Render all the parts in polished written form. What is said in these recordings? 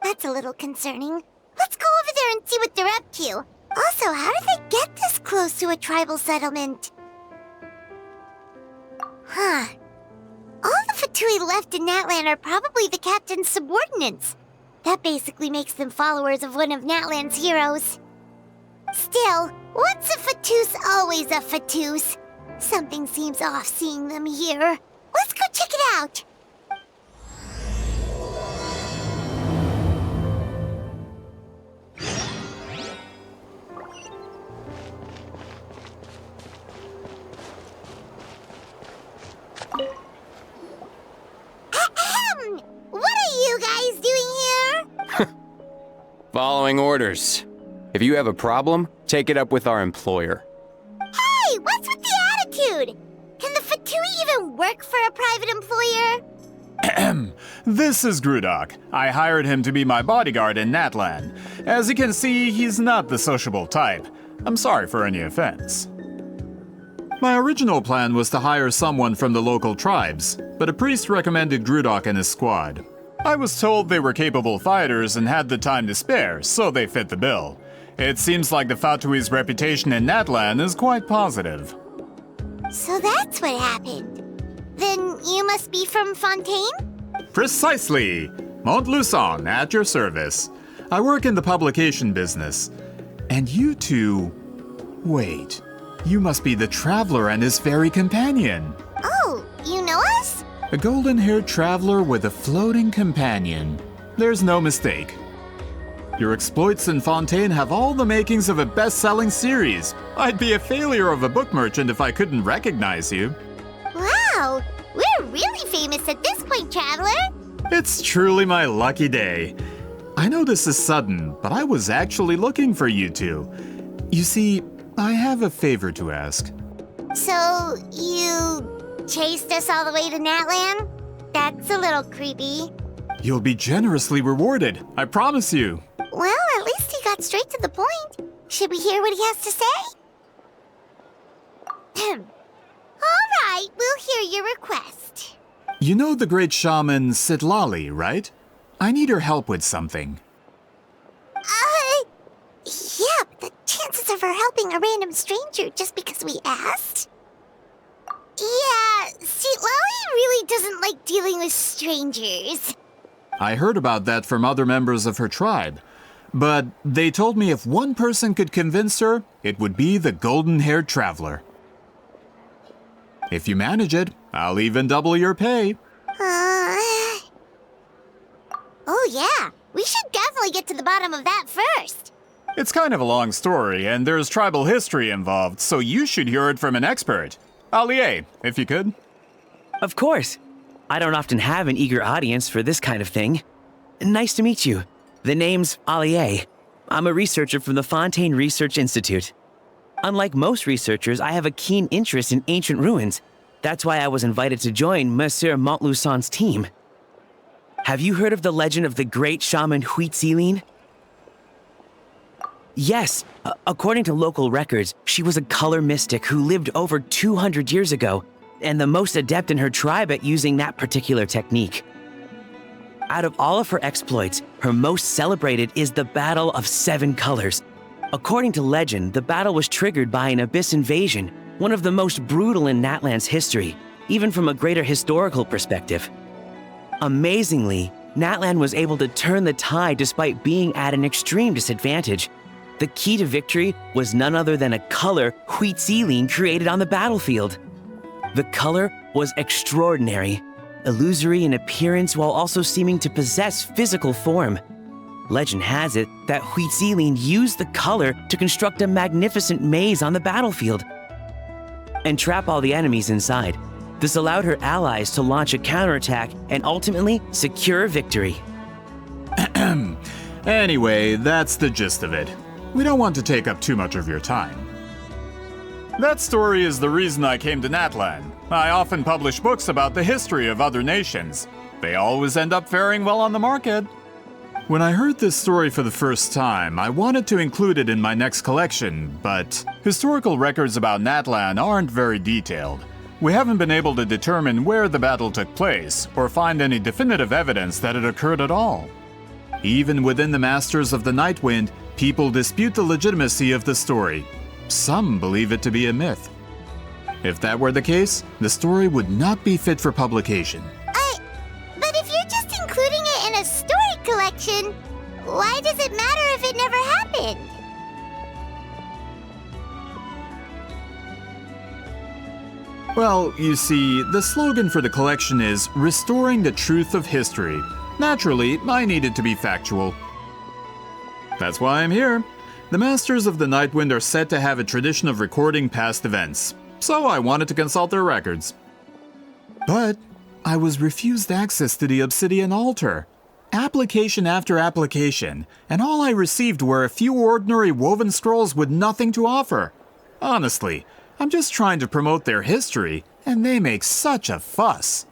That's a little concerning. Let's go over there and see what they're up to. Also, how did they get this close to a tribal settlement? Huh. All the Fatui left in Natlan are probably the captain's subordinates. That basically makes them followers of one of Natlan's heroes. Still, once a Fatus, always a Fatus. Something seems off seeing them here. Let's go check it out. Ahem! What are you guys doing here? Following orders. If you have a problem, take it up with our employer. Hey, what's with the attitude? Can the Fatui even work for a private employer? This is Grudok. I hired him to be my bodyguard in Natlan. As you can see, he's not the sociable type. I'm sorry for any offense. My original plan was to hire someone from the local tribes, but a priest recommended Grudok and his squad. I was told they were capable fighters and had the time to spare, so they fit the bill. It seems like the Fatui's reputation in Natlan is quite positive. So that's what happened. Then you must be from Fontaine? Precisely! Montluçon, at your service. I work in the publication business. And you two... Wait, you must be the traveler and his fairy companion. Oh, you know us? A golden-haired traveler with a floating companion. There's no mistake. Your exploits in Fontaine have all the makings of a best-selling series. I'd be a failure of a book merchant if I couldn't recognize you. Wow, we're really famous at this point, Traveler. It's truly my lucky day. I know this is sudden, but I was actually looking for you two. You see, I have a favor to ask. So, you chased us all the way to Natlan? That's a little creepy. You'll be generously rewarded, I promise you. Well, at least he got straight to the point. Should we hear what he has to say? All right, we'll hear your request. You know the great shaman Sitlali, right? I need her help with something. Yeah, but the chances of her helping a random stranger just because we asked? Yeah, Sitlali really doesn't like dealing with strangers. I heard about that from other members of her tribe. But they told me if one person could convince her, it would be the golden-haired traveler. If you manage it, I'll even double your pay. Oh yeah, we should definitely get to the bottom of that first. It's kind of a long story, and there's tribal history involved, so you should hear it from an expert. Allier, if you could. Of course. I don't often have an eager audience for this kind of thing. Nice to meet you. The name's Allier. I'm a researcher from the Fontaine Research Institute. Unlike most researchers, I have a keen interest in ancient ruins. That's why I was invited to join Monsieur Montluçon's team. Have you heard of the legend of the great shaman Huitzilin? Yes, according to local records, she was a color mystic who lived over 200 years ago, and the most adept in her tribe at using that particular technique. Out of all of her exploits, her most celebrated is the Battle of Seven Colors. According to legend, the battle was triggered by an abyss invasion, one of the most brutal in Natlan's history, even from a greater historical perspective. Amazingly, Natlan was able to turn the tide despite being at an extreme disadvantage. The key to victory was none other than a color Huitzilin created on the battlefield. The color was extraordinary, illusory in appearance while also seeming to possess physical form. Legend has it that Huitzilin used the color to construct a magnificent maze on the battlefield and trap all the enemies inside. This allowed her allies to launch a counterattack and ultimately secure victory. Anyway, that's the gist of it. We don't want to take up too much of your time. That story is the reason I came to Natlan. I often publish books about the history of other nations. They always end up faring well on the market. When I heard this story for the first time, I wanted to include it in my next collection, but historical records about Natlan aren't very detailed. We haven't been able to determine where the battle took place or find any definitive evidence that it occurred at all. Even within the Masters of the Nightwind, people dispute the legitimacy of the story. Some believe it to be a myth. If that were the case, the story would not be fit for publication. But if you're just including it in a story collection, why does it matter if it never happened? Well, you see, the slogan for the collection is Restoring the Truth of History. Naturally, I needed to be factual. That's why I'm here. The Masters of the Nightwind are said to have a tradition of recording past events, so I wanted to consult their records. But I was refused access to the Obsidian Altar. Application after application, and all I received were a few ordinary woven scrolls with nothing to offer. Honestly, I'm just trying to promote their history, and they make such a fuss.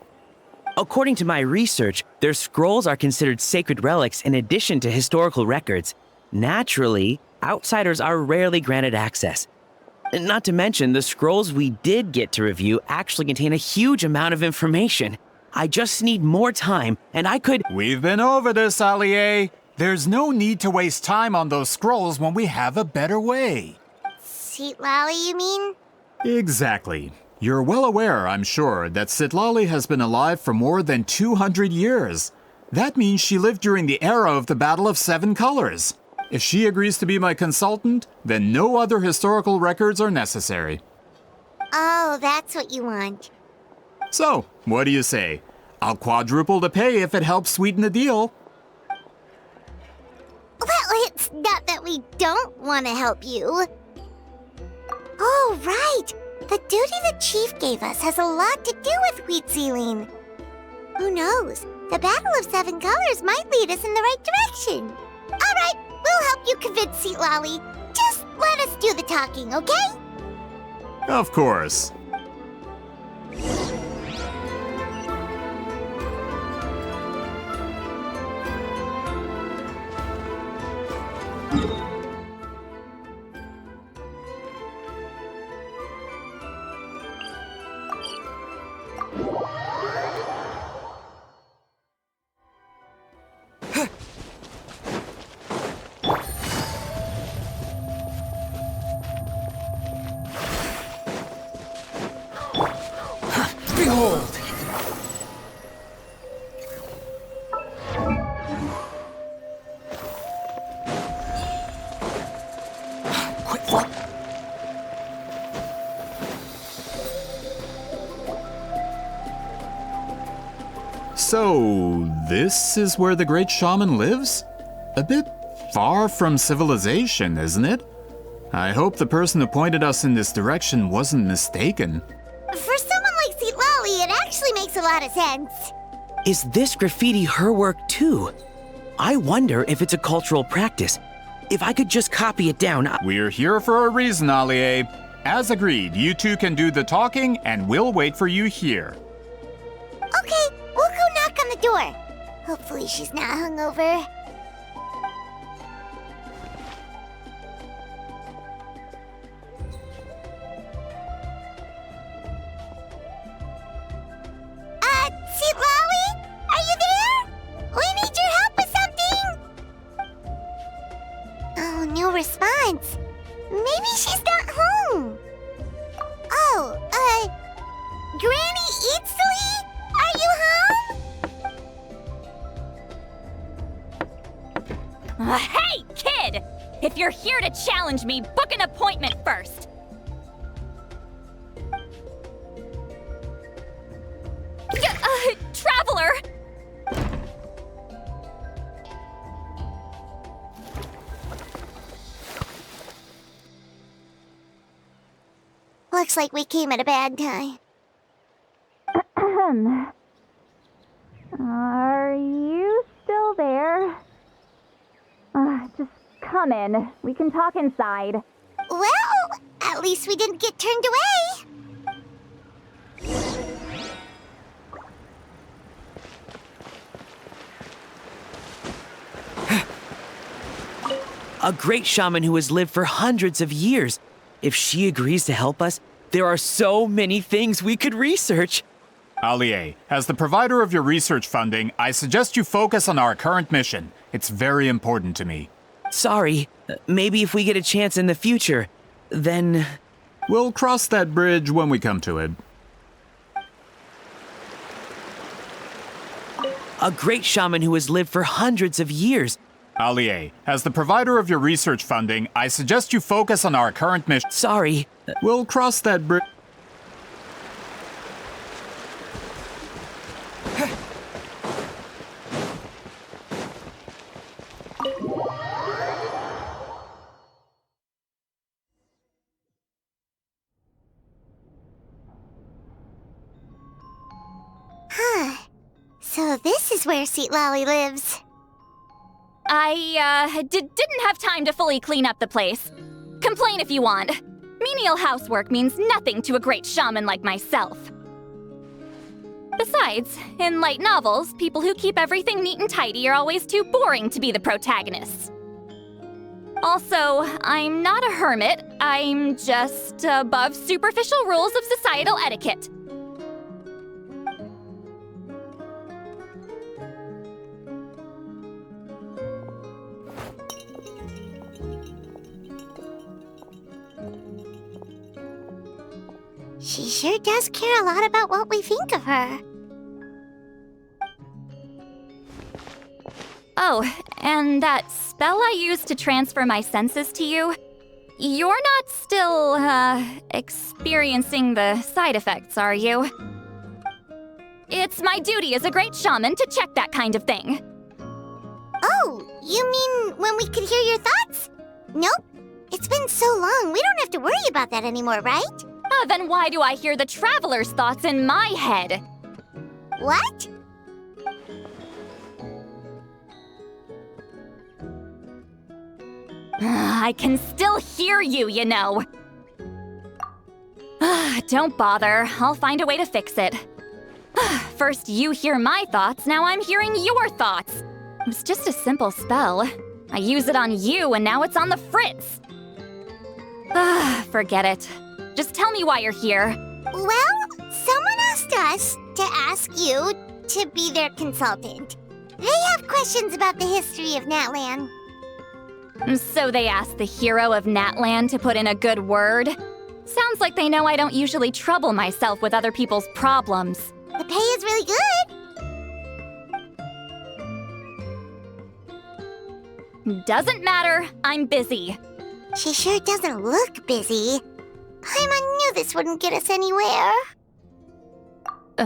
According to my research, their scrolls are considered sacred relics in addition to historical records. Naturally, outsiders are rarely granted access. Not to mention, the scrolls we did get to review actually contain a huge amount of information. I just need more time, and I could— We've been over this, Allier. There's no need to waste time on those scrolls when we have a better way. Citlali, you mean? Exactly. You're well aware, I'm sure, that Citlali has been alive for more than 200 years. That means she lived during the era of the Battle of Seven Colors. If she agrees to be my consultant, then no other historical records are necessary. Oh, that's what you want. So, what do you say? I'll quadruple the pay if it helps sweeten the deal. Well, it's not that we don't want to help you. Oh, right. The duty the chief gave us has a lot to do with wheat sealing. Who knows? The Battle of Seven Colors might lead us in the right direction. All right, we'll help you convince Citlali. Just let us do the talking, okay? Of course. Behold! Quick, flop! So, this is where the great shaman lives? A bit far from civilization, isn't it? I hope the person who pointed us in this direction wasn't mistaken. For someone like Citlali, it actually makes a lot of sense. Is this graffiti her work too? I wonder if it's a cultural practice. If I could just copy it down, We're here for a reason, Allier. As agreed, you two can do the talking, and we'll wait for you here. Okay, we'll go knock on the door. Hopefully she's not hungover. Citlali? Are you there? We need your help with something! Oh, no response. Maybe she's not home. Oh, Granny Eatsley? Are you home? Hey, kid! If you're here to challenge me, book an appointment first. Traveler! Looks like we came at a bad time. Are you still there? Just come in. We can talk inside. Well, at least we didn't get turned away. a great shaman who has lived for hundreds of years. If she agrees to help us, there are so many things we could research. Allier, as the provider of your research funding, I suggest you focus on our current mission. It's very important to me. Sorry. Maybe if we get a chance in the future, then... We'll cross that bridge when we come to it. A great shaman who has lived for hundreds of years. Allie, as the provider of your research funding, I suggest you focus on our current mission. Sorry. We'll cross that bridge. So this is where Lolly lives. I didn't have time to fully clean up the place. Complain if you want. Menial housework means nothing to a great shaman like myself. Besides, in light novels, people who keep everything neat and tidy are always too boring to be the protagonists. Also, I'm not a hermit. I'm just above superficial rules of societal etiquette. She sure does care a lot about what we think of her. Oh, and that spell I used to transfer my senses to you, you're not still, experiencing the side effects, are you? It's my duty as a great shaman to check that kind of thing. Oh, you mean when we could hear your thoughts? Nope. It's been so long, we don't have to worry about that anymore, right? Then why do I hear the traveler's thoughts in my head? What? I can still hear you, you know. Don't bother. I'll find a way to fix it. First you hear my thoughts, now I'm hearing your thoughts. It was just a simple spell. I use it on you, and now it's on the Fritz. Forget it. Just tell me why you're here. Well, someone asked us to ask you to be their consultant. They have questions about the history of Natlan. So they asked the hero of Natlan to put in a good word? Sounds like they know I don't usually trouble myself with other people's problems. The pay is really good. Doesn't matter. I'm busy. She sure doesn't look busy. I knew this wouldn't get us anywhere.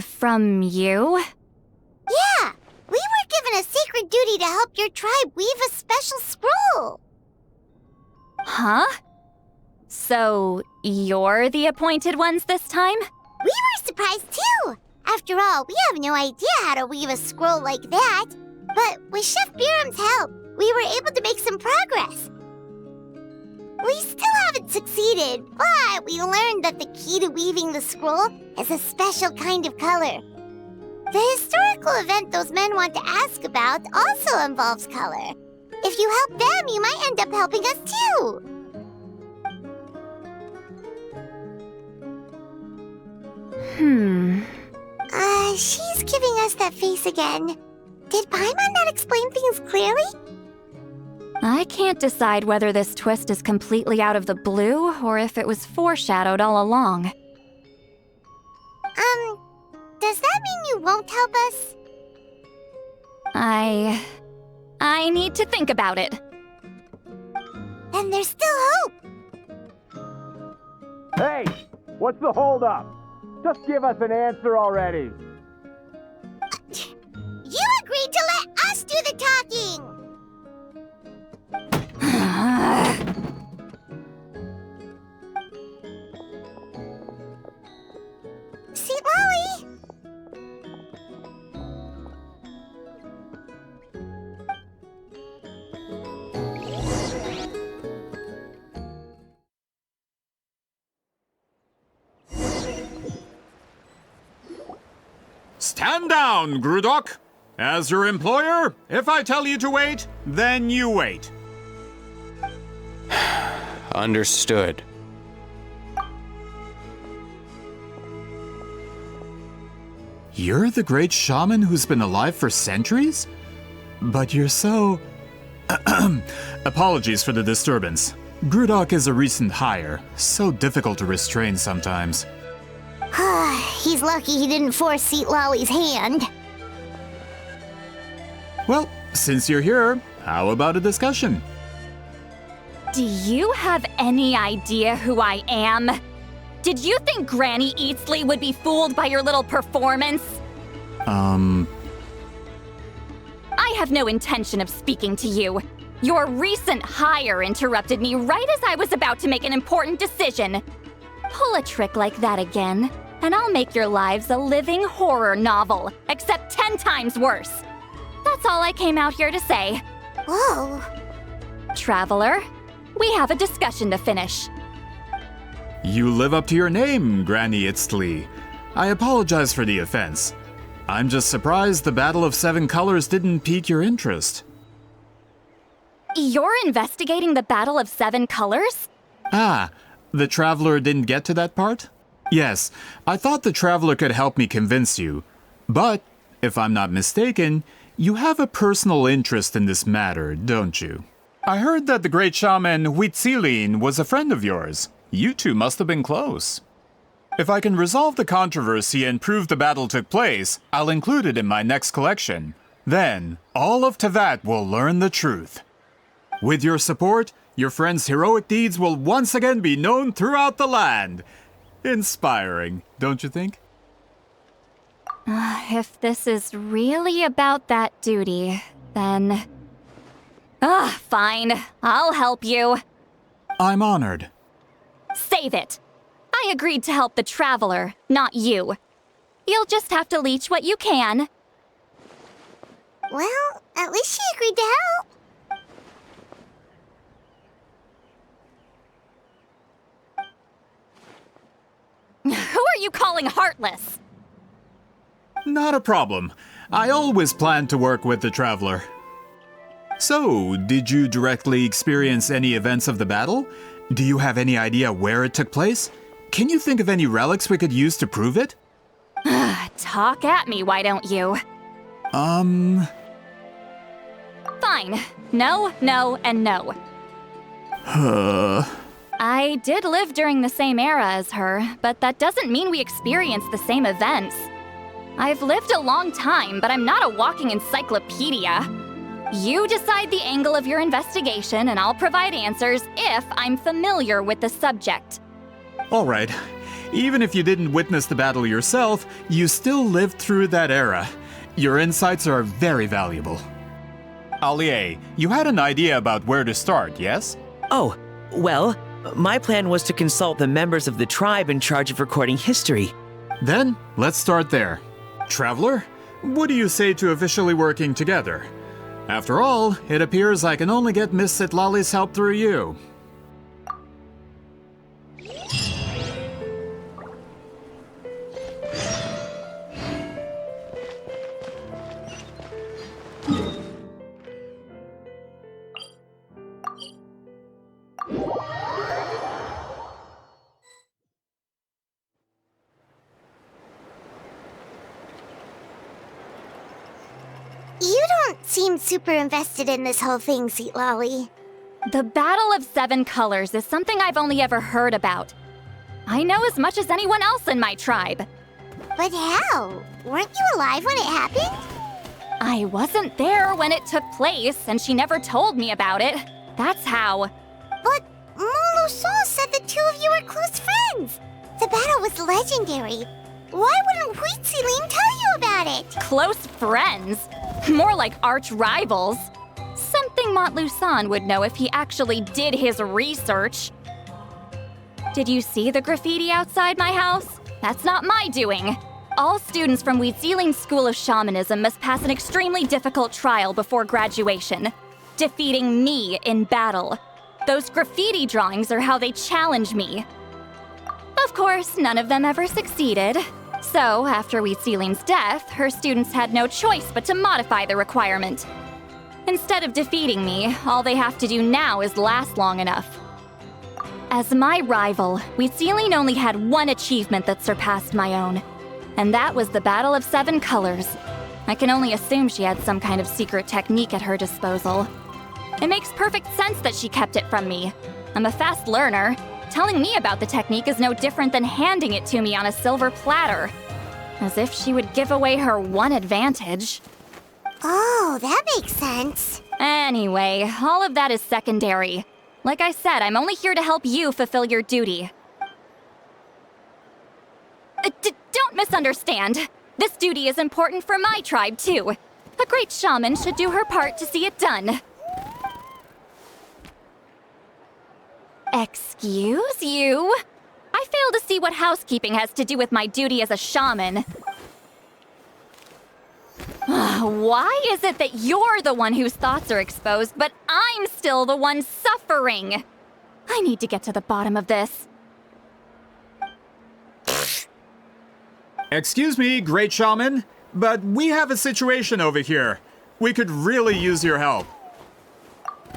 From you? Yeah, we were given a sacred duty to help your tribe weave a special scroll. Huh? So, you're the appointed ones this time? We were surprised too. After all, we have no idea how to weave a scroll like that. But with Chef Biram's help, we were able to make some progress. We still haven't succeeded, but we learned that the key to weaving the scroll is a special kind of color. The historical event those men want to ask about also involves color. If you help them, you might end up helping us too. She's giving us that face again. Did Paimon not explain things clearly? I can't decide whether this twist is completely out of the blue or if it was foreshadowed all along. Does that mean you won't help us? I need to think about it. Then there's still hope. Hey, what's the holdup? Just give us an answer already. You agreed to let us do the talking. See, Lolly? Stand down, Grudok. As your employer, if I tell you to wait, then you wait. Understood. You're the great shaman who's been alive for centuries? But you're so Apologies for the disturbance. Grudok is a recent hire, so difficult to restrain sometimes. He's lucky he didn't force Seat Lolly's hand. Well, since you're here, how about a discussion? Do you have any idea who I am? Did you think Granny Eatsley would be fooled by your little performance? I have no intention of speaking to you. Your recent hire interrupted me right as I was about to make an important decision. Pull a trick like that again, and I'll make your lives a living horror novel, except 10 times worse. That's all I came out here to say. Whoa. Traveler, we have a discussion to finish. You live up to your name, Granny Itztli. I apologize for the offense. I'm just surprised the Battle of Seven Colors didn't pique your interest. You're investigating the Battle of Seven Colors? Ah, the Traveler didn't get to that part? Yes, I thought the Traveler could help me convince you. But, if I'm not mistaken, you have a personal interest in this matter, don't you? I heard that the great shaman Huitzilin was a friend of yours. You two must have been close. If I can resolve the controversy and prove the battle took place, I'll include it in my next collection. Then, all of Tevat will learn the truth. With your support, your friend's heroic deeds will once again be known throughout the land. Inspiring, don't you think? If this is really about that duty, then... fine. I'll help you. I'm honored. Save it. I agreed to help the Traveler, not you. You'll just have to leech what you can. Well, at least she agreed to help. Who are you calling heartless? Not a problem. I always planned to work with the Traveler. So, did you directly experience any events of the battle? Do you have any idea where it took place? Can you think of any relics we could use to prove it? Talk at me, why don't you? Fine. No, no, and no. I did live during the same era as her, but that doesn't mean we experienced the same events. I've lived a long time, but I'm not a walking encyclopedia. You decide the angle of your investigation, and I'll provide answers if I'm familiar with the subject. All right. Even if you didn't witness the battle yourself, you still lived through that era. Your insights are very valuable. Allie, you had an idea about where to start, yes? Oh, well, my plan was to consult the members of the tribe in charge of recording history. Then, let's start there. Traveler, what do you say to officially working together? After all, it appears I can only get Miss Sitlali's help through you. You don't seem super invested in this whole thing, Seat Lolly. The Battle of Seven Colors is something I've only ever heard about. I know as much as anyone else in my tribe. But how? Weren't you alive when it happened? I wasn't there when it took place, and she never told me about it. That's how. But Molo-san said the two of you were close friends. The battle was legendary. Why wouldn't Huitzilin tell you about it? Close friends? More like arch rivals. Something Montlusan would know if he actually did his research. Did you see the graffiti outside my house? That's not my doing. All students from Huitzilin's School of Shamanism must pass an extremely difficult trial before graduation, defeating me in battle. Those graffiti drawings are how they challenge me. Of course, none of them ever succeeded. So, after Huitzilin's death, her students had no choice but to modify the requirement. Instead of defeating me, all they have to do now is last long enough. As my rival, Huitzilin only had one achievement that surpassed my own, and that was the Battle of Seven Colors. I can only assume she had some kind of secret technique at her disposal. It makes perfect sense that she kept it from me. I'm a fast learner. Telling me about the technique is no different than handing it to me on a silver platter. As if she would give away her one advantage. Oh, that makes sense. Anyway, all of that is secondary. Like I said, I'm only here to help you fulfill your duty. Don't misunderstand. This duty is important for my tribe, too. A great shaman should do her part to see it done. Excuse you? I fail to see what housekeeping has to do with my duty as a shaman. Why is it that you're the one whose thoughts are exposed, but I'm still the one suffering? I need to get to the bottom of this. Excuse me, great shaman, but we have a situation over here. We could really use your help.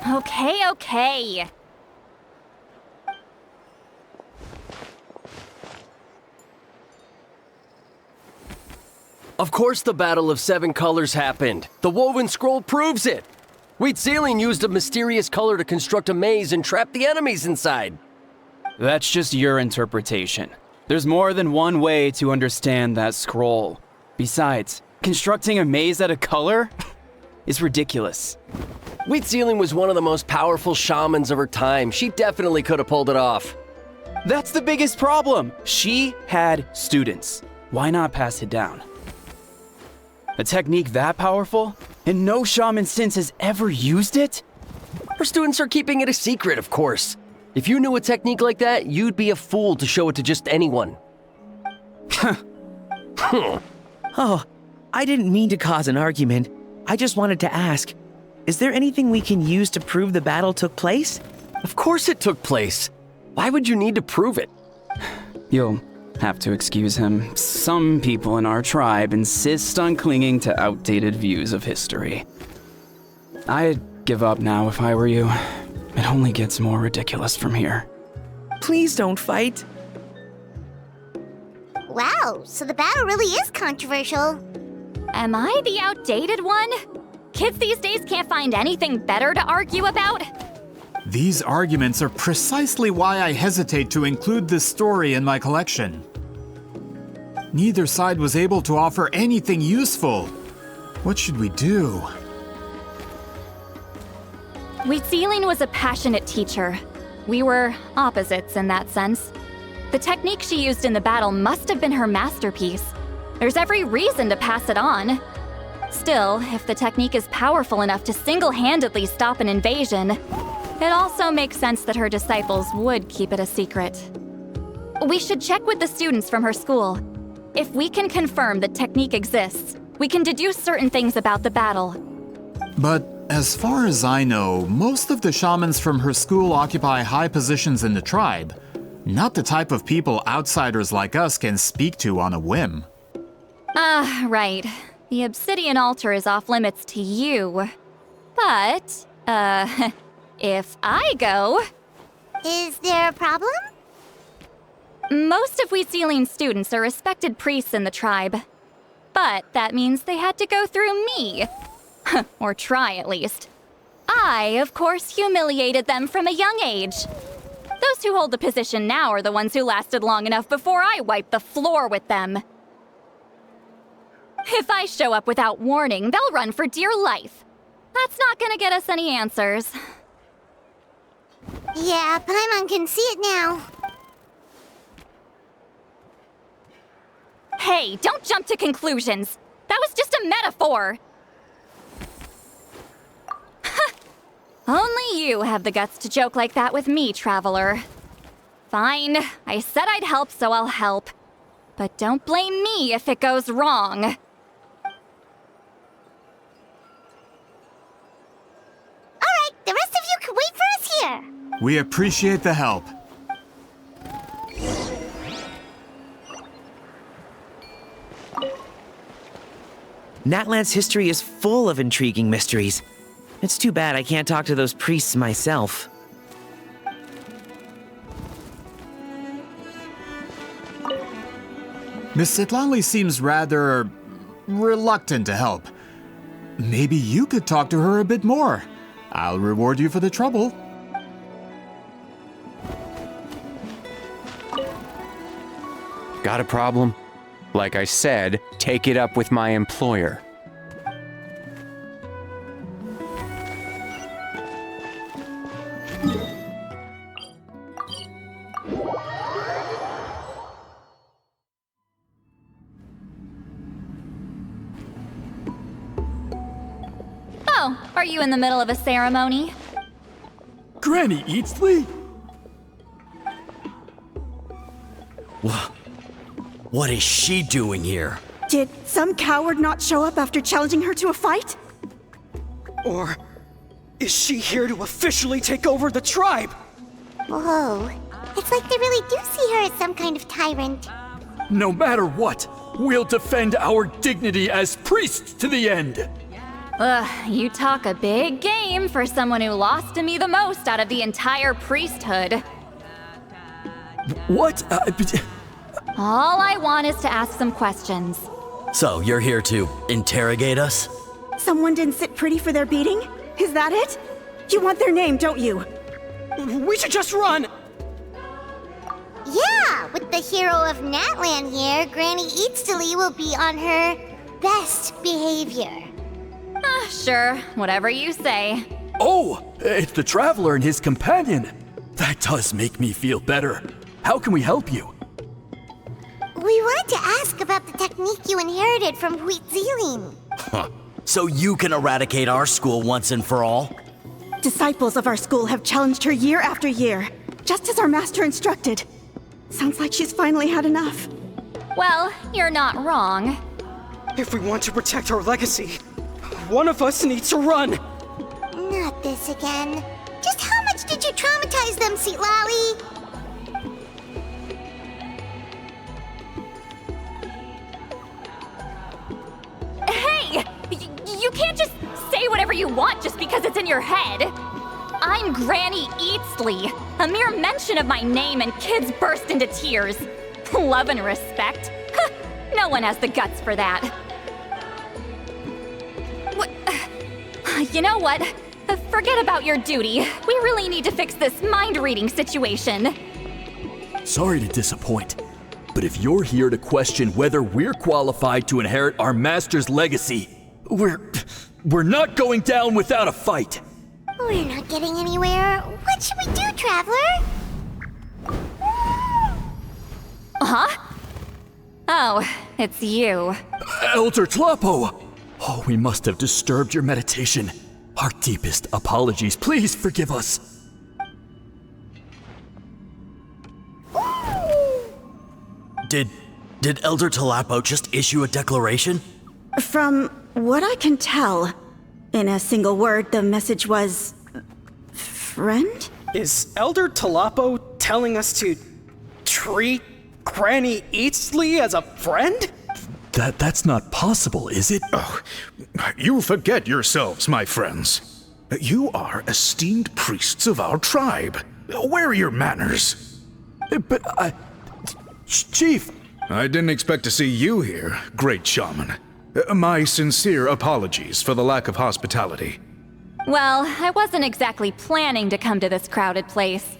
Okay. Of course the Battle of Seven Colors happened. The woven scroll proves it. Wheat Ceiling used a mysterious color to construct a maze and trap the enemies inside. That's just your interpretation. There's more than one way to understand that scroll. Besides, constructing a maze out of color is ridiculous. Wheat Ceiling was one of the most powerful shamans of her time. She definitely could have pulled it off. That's the biggest problem. She had students. Why not pass it down? A technique that powerful? And no shaman since has ever used it? Her students are keeping it a secret, of course. If you knew a technique like that, you'd be a fool to show it to just anyone. Oh, I didn't mean to cause an argument. I just wanted to ask, is there anything we can use to prove the battle took place? Of course it took place. Why would you need to prove it? You'll have to excuse him. Some people in our tribe insist on clinging to outdated views of history. I'd give up now if I were you. It only gets more ridiculous from here. Please don't fight. Wow, so the battle really is controversial. Am I the outdated one? Kids these days can't find anything better to argue about? These arguments are precisely why I hesitate to include this story in my collection. Neither side was able to offer anything useful. What should we do? Wheat Ceiling was a passionate teacher. We were opposites in that sense. The technique she used in the battle must have been her masterpiece. There's every reason to pass it on. Still, if the technique is powerful enough to single-handedly stop an invasion, it also makes sense that her disciples would keep it a secret. We should check with the students from her school. If we can confirm the technique exists, we can deduce certain things about the battle. But as far as I know, most of the shamans from her school occupy high positions in the tribe. Not the type of people outsiders like us can speak to on a whim. Right. The obsidian altar is off limits to you. But, if I go... Is there a problem? Most of Wheat Ceiling's students are respected priests in the tribe. But that means they had to go through me. Or try, at least. I, of course, humiliated them from a young age. Those who hold the position now are the ones who lasted long enough before I wiped the floor with them. If I show up without warning, they'll run for dear life. That's not gonna get us any answers. Yeah, Paimon can see it now. Hey, don't jump to conclusions. That was just a metaphor. Only you have the guts to joke like that with me, Traveler. Fine, I said I'd help, so I'll help. But don't blame me if it goes wrong. Alright, the rest of you can wait for us here. We appreciate the help. Natlan's history is full of intriguing mysteries. It's too bad I can't talk to those priests myself. Miss Sitlanli seems rather reluctant to help. Maybe you could talk to her a bit more. I'll reward you for the trouble. Got a problem? Like I said, take it up with my employer. Oh, are you in the middle of a ceremony? Granny Eatsley? What is she doing here? Did some coward not show up after challenging her to a fight? Or is she here to officially take over the tribe? Whoa. It's like they really do see her as some kind of tyrant. No matter what, we'll defend our dignity as priests to the end. Ugh, you talk a big game for someone who lost to me the most out of the entire priesthood. What? All I want is to ask some questions. So, you're here to interrogate us? Someone didn't sit pretty for their beating? Is that it? You want their name, don't you? We should just run! Yeah, with the hero of Natlan here, Granny Eatsley will be on her best behavior. Sure, whatever you say. Oh, it's the Traveler and his companion. That does make me feel better. How can we help you? We wanted to ask about the technique you inherited from Huitziling. Huh. So you can eradicate our school once and for all? Disciples of our school have challenged her year after year, just as our master instructed. Sounds like she's finally had enough. Well, you're not wrong. If we want to protect our legacy, one of us needs to run! Not this again. Just how much did you traumatize them, Seatlally? Hey! You can't just say whatever you want just because it's in your head. I'm Granny Eatsley. A mere mention of my name and kids burst into tears. Love and respect? No one has the guts for that. You know what? Forget about your duty. We really need to fix this mind-reading situation. Sorry to disappoint, but if you're here to question whether we're qualified to inherit our master's legacy, we're not going down without a fight. We're not getting anywhere. What should we do, Traveler? Huh? Oh, it's you. Elder Tlapo! Oh, we must have disturbed your meditation. Our deepest apologies. Please forgive us. Did Elder Tlapo just issue a declaration? From what I can tell, in a single word, the message was... friend? Is Elder Tlapo telling us to treat Granny Eatsley as a friend? That's not possible, is it? Oh, you forget yourselves, my friends. You are esteemed priests of our tribe. Where are your manners? But Chief! I didn't expect to see you here, great shaman. My sincere apologies for the lack of hospitality. Well, I wasn't exactly planning to come to this crowded place.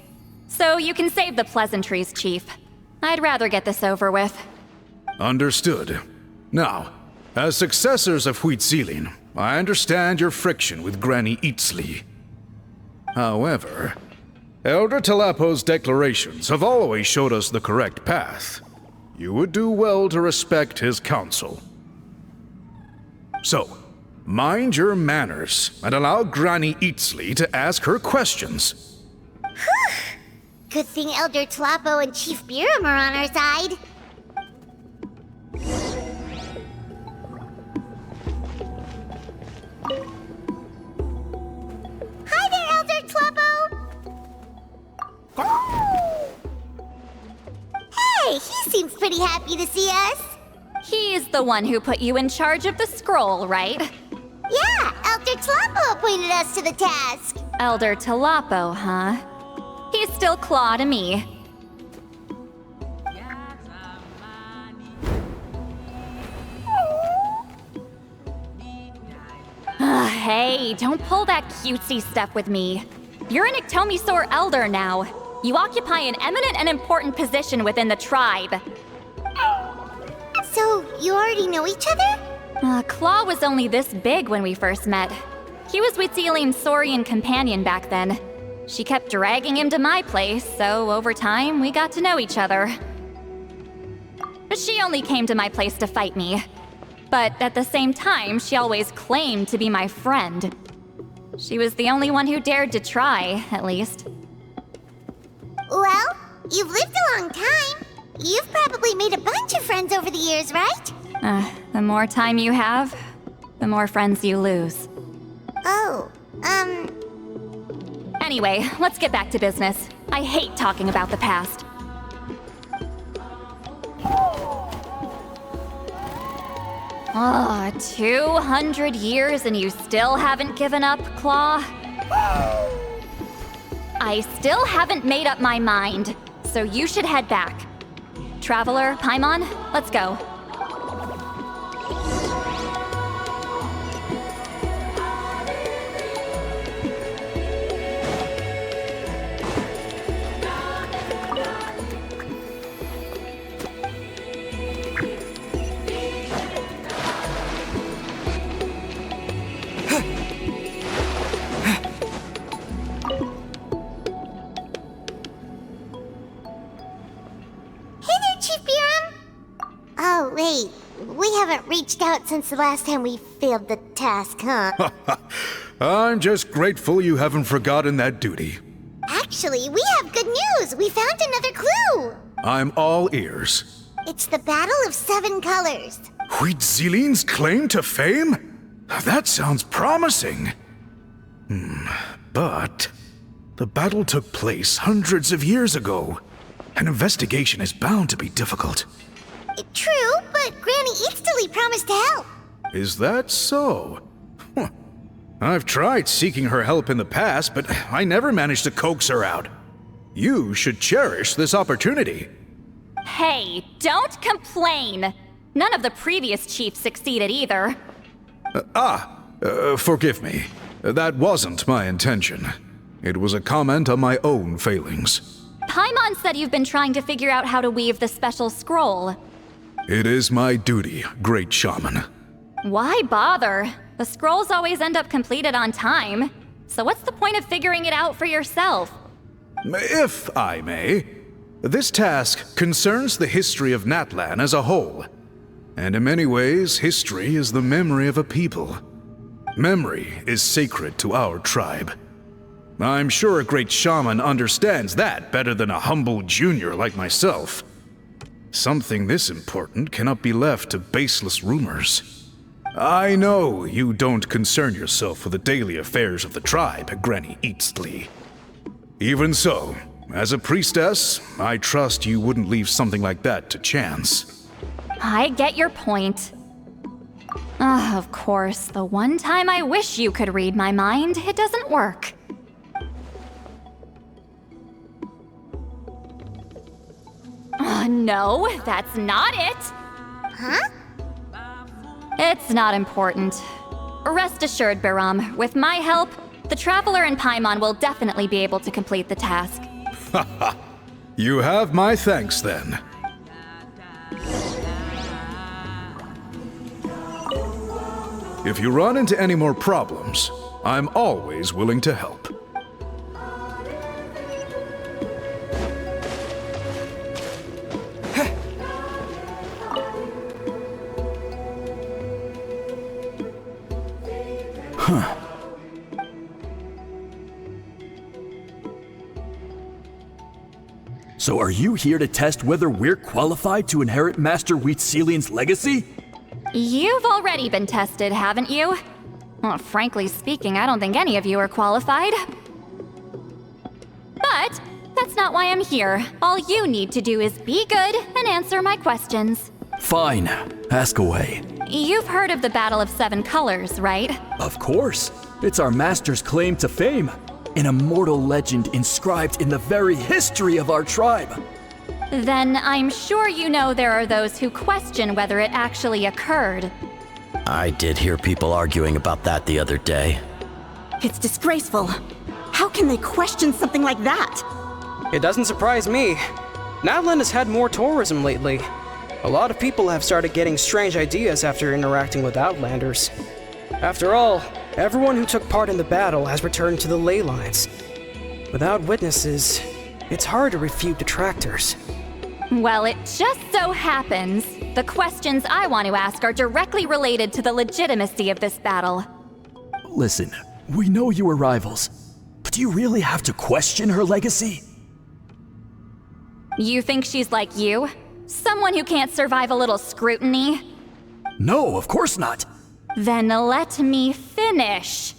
So you can save the pleasantries, Chief. I'd rather get this over with. Understood. Now, as successors of Huitziling, I understand your friction with Granny Eatsley. However, Elder Tlapo's declarations have always showed us the correct path. You would do well to respect his counsel. So, mind your manners and allow Granny Eatsley to ask her questions. Good thing Elder Tlapo and Chief Biram are on our side. Hi there, Elder Tlapo! Hey, he seems pretty happy to see us. He's the one who put you in charge of the scroll, right? Yeah, Elder Tlapo appointed us to the task. Elder Tlapo, huh? He's still Claw to me. Hey, don't pull that cutesy stuff with me. You're an Iktomi-Sor elder now. You occupy an eminent and important position within the tribe. So, you already know each other? Claw was only this big when we first met. He was Wheatsilian's Saurian companion back then. She kept dragging him to my place, so over time, we got to know each other. She only came to my place to fight me. But at the same time, she always claimed to be my friend. She was the only one who dared to try, at least. Well, you've lived a long time. You've probably made a bunch of friends over the years, right? The more time you have, the more friends you lose. Oh, Anyway, let's get back to business. I hate talking about the past. Ah, 200 years and you still haven't given up, Claw? I still haven't made up my mind, so you should head back. Traveler, Paimon, let's go. Oh, wait. We haven't reached out since the last time we failed the task, huh? I'm just grateful you haven't forgotten that duty. Actually, we have good news! We found another clue! I'm all ears. It's the Battle of 7 Colors. Wheatsilian's claim to fame? That sounds promising. But the battle took place hundreds of years ago. An investigation is bound to be difficult. True, but Granny Eatsterly promised to help. Is that so? I've tried seeking her help in the past, but I never managed to coax her out. You should cherish this opportunity. Hey, don't complain! None of the previous chiefs succeeded either. Forgive me. That wasn't my intention. It was a comment on my own failings. Paimon said you've been trying to figure out how to weave the special scroll. It is my duty, great shaman. Why bother? The scrolls always end up completed on time. So what's the point of figuring it out for yourself? If I may, this task concerns the history of Natlan as a whole. And in many ways, history is the memory of a people. Memory is sacred to our tribe. I'm sure a great shaman understands that better than a humble junior like myself. Something this important cannot be left to baseless rumors. I know you don't concern yourself with the daily affairs of the tribe, Granny Eatsterly. Even so, as a priestess, I trust you wouldn't leave something like that to chance. I get your point. Of course, the one time I wish you could read my mind, it doesn't work. No, that's not it. Huh? It's not important. Rest assured, Biram, with my help, the Traveler and Paimon will definitely be able to complete the task. Haha. You have my thanks then. If you run into any more problems, I'm always willing to help. So are you here to test whether we're qualified to inherit Master Wheatsilian's legacy? You've already been tested, haven't you? Well, frankly speaking, I don't think any of you are qualified. But that's not why I'm here. All you need to do is be good and answer my questions. Fine. Ask away. You've heard of the Battle of 7 Colors, right? Of course. It's our master's claim to fame. An immortal legend inscribed in the very history of our tribe. Then I'm sure you know there are those who question whether it actually occurred. I did hear people arguing about that the other day. It's disgraceful. How can they question something like that? It doesn't surprise me. Natlan has had more tourism lately. A lot of people have started getting strange ideas after interacting with Outlanders. After all, everyone who took part in the battle has returned to the ley lines. Without witnesses, it's hard to refute detractors. Well, it just so happens the questions I want to ask are directly related to the legitimacy of this battle. Listen, we know you were rivals, but do you really have to question her legacy? You think she's like you? Someone who can't survive a little scrutiny? No, of course not. Then let me finish.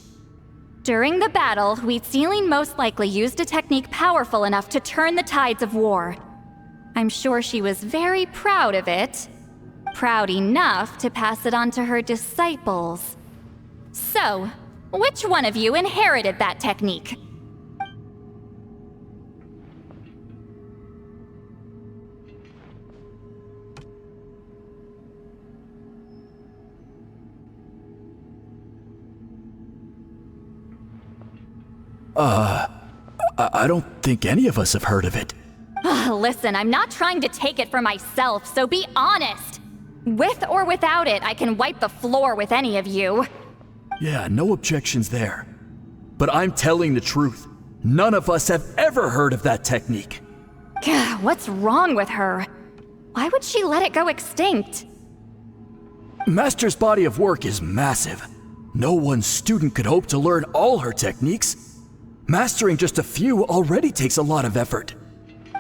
During the battle, Wheatsealing most likely used a technique powerful enough to turn the tides of war. I'm sure she was very proud of it. Proud enough to pass it on to her disciples. So, which one of you inherited that technique? I don't think any of us have heard of it. Listen, I'm not trying to take it for myself, so be honest. With or without it, I can wipe the floor with any of you. Yeah, no objections there. But I'm telling the truth. None of us have ever heard of that technique. What's wrong with her? Why would she let it go extinct? Master's body of work is massive. No one student could hope to learn all her techniques. Mastering just a few already takes a lot of effort.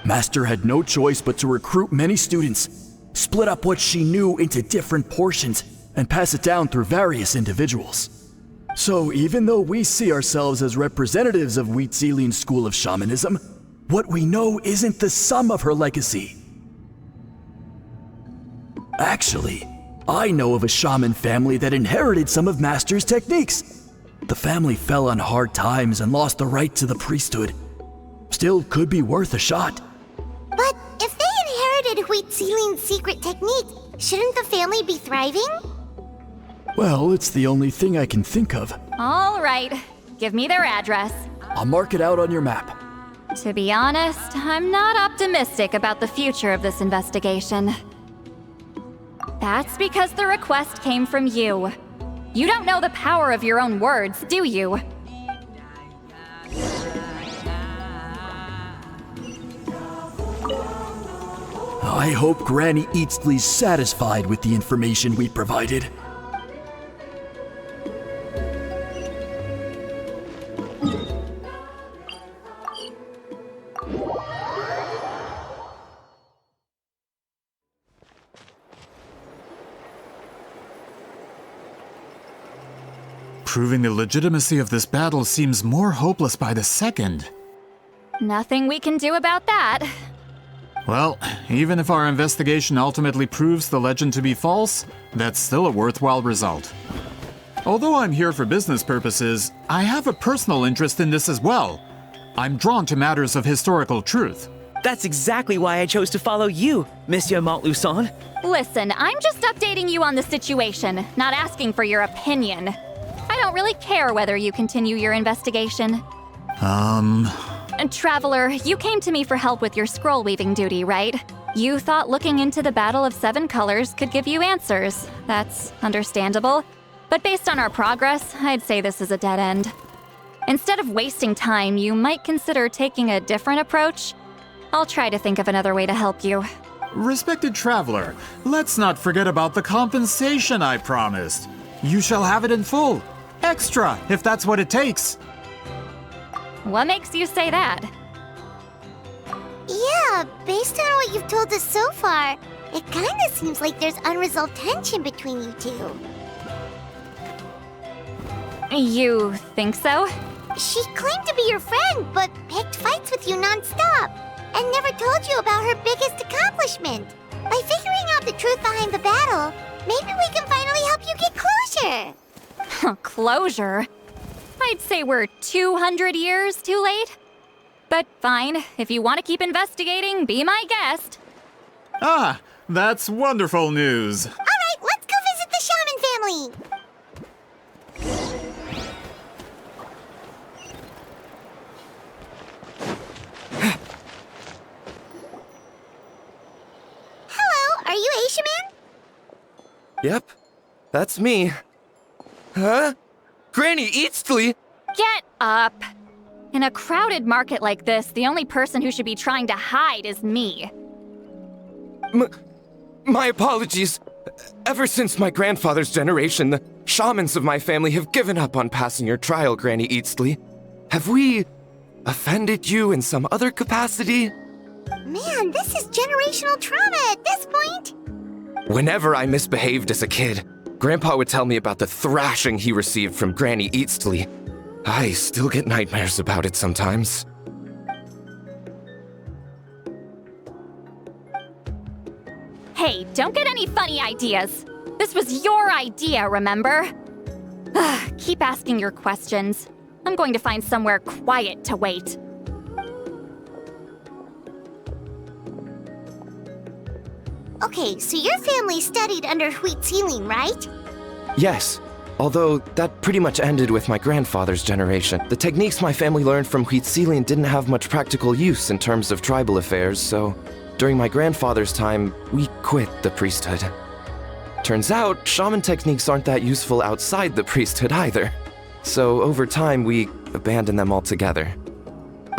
Master had no choice but to recruit many students, split up what she knew into different portions, and pass it down through various individuals. So even though we see ourselves as representatives of Wheatsealing's school of shamanism, what we know isn't the sum of her legacy. Actually, I know of a shaman family that inherited some of Master's techniques. The family fell on hard times and lost the right to the priesthood. Still could be worth a shot. But if they inherited Wheatsealing's secret technique, shouldn't the family be thriving? Well, it's the only thing I can think of. All right, give me their address. I'll mark it out on your map. To be honest, I'm not optimistic about the future of this investigation. That's because the request came from you. You don't know the power of your own words, do you? I hope Granny Eatsley's satisfied with the information we provided. Proving the legitimacy of this battle seems more hopeless by the second. Nothing we can do about that. Well, even if our investigation ultimately proves the legend to be false, that's still a worthwhile result. Although I'm here for business purposes, I have a personal interest in this as well. I'm drawn to matters of historical truth. That's exactly why I chose to follow you, Monsieur Montluçon. Listen, I'm just updating you on the situation, not asking for your opinion. I don't really care whether you continue your investigation. And Traveler, you came to me for help with your scroll weaving duty, right? You thought looking into the Battle of Seven Colors could give you answers. That's understandable. But based on our progress, I'd say this is a dead end. Instead of wasting time, you might consider taking a different approach. I'll try to think of another way to help you. Respected Traveler, let's not forget about the compensation I promised. You shall have it in full. Extra, if that's what it takes. What makes you say that? Yeah, based on what you've told us so far, it kinda seems like there's unresolved tension between you two. You think so? She claimed to be your friend, but picked fights with you non-stop, and never told you about her biggest accomplishment. By figuring out the truth behind the battle, maybe we can finally help you get closure. Closure? I'd say we're 200 years too late. But fine, if you want to keep investigating, be my guest. Ah, that's wonderful news. All right, let's go visit the shaman family. family! Hello, are you Aishaman? Yep, that's me. Huh? Granny Eatsley? Get up! In a crowded market like this, the only person who should be trying to hide is me. My apologies. Ever since my grandfather's generation, the shamans of my family have given up on passing your trial, Granny Eatsley. Have we offended you in some other capacity? Man, this is generational trauma at this point! Whenever I misbehaved as a kid, Grandpa would tell me about the thrashing he received from Granny Eatsley. I still get nightmares about it sometimes. Hey, don't get any funny ideas. This was your idea, remember? Keep asking your questions. I'm going to find somewhere quiet to wait. Okay, so your family studied under Huitzilin, right? Yes, although that pretty much ended with my grandfather's generation. The techniques my family learned from Huitzilin didn't have much practical use in terms of tribal affairs, so during my grandfather's time, we quit the priesthood. Turns out, shaman techniques aren't that useful outside the priesthood either. So over time, we abandoned them altogether.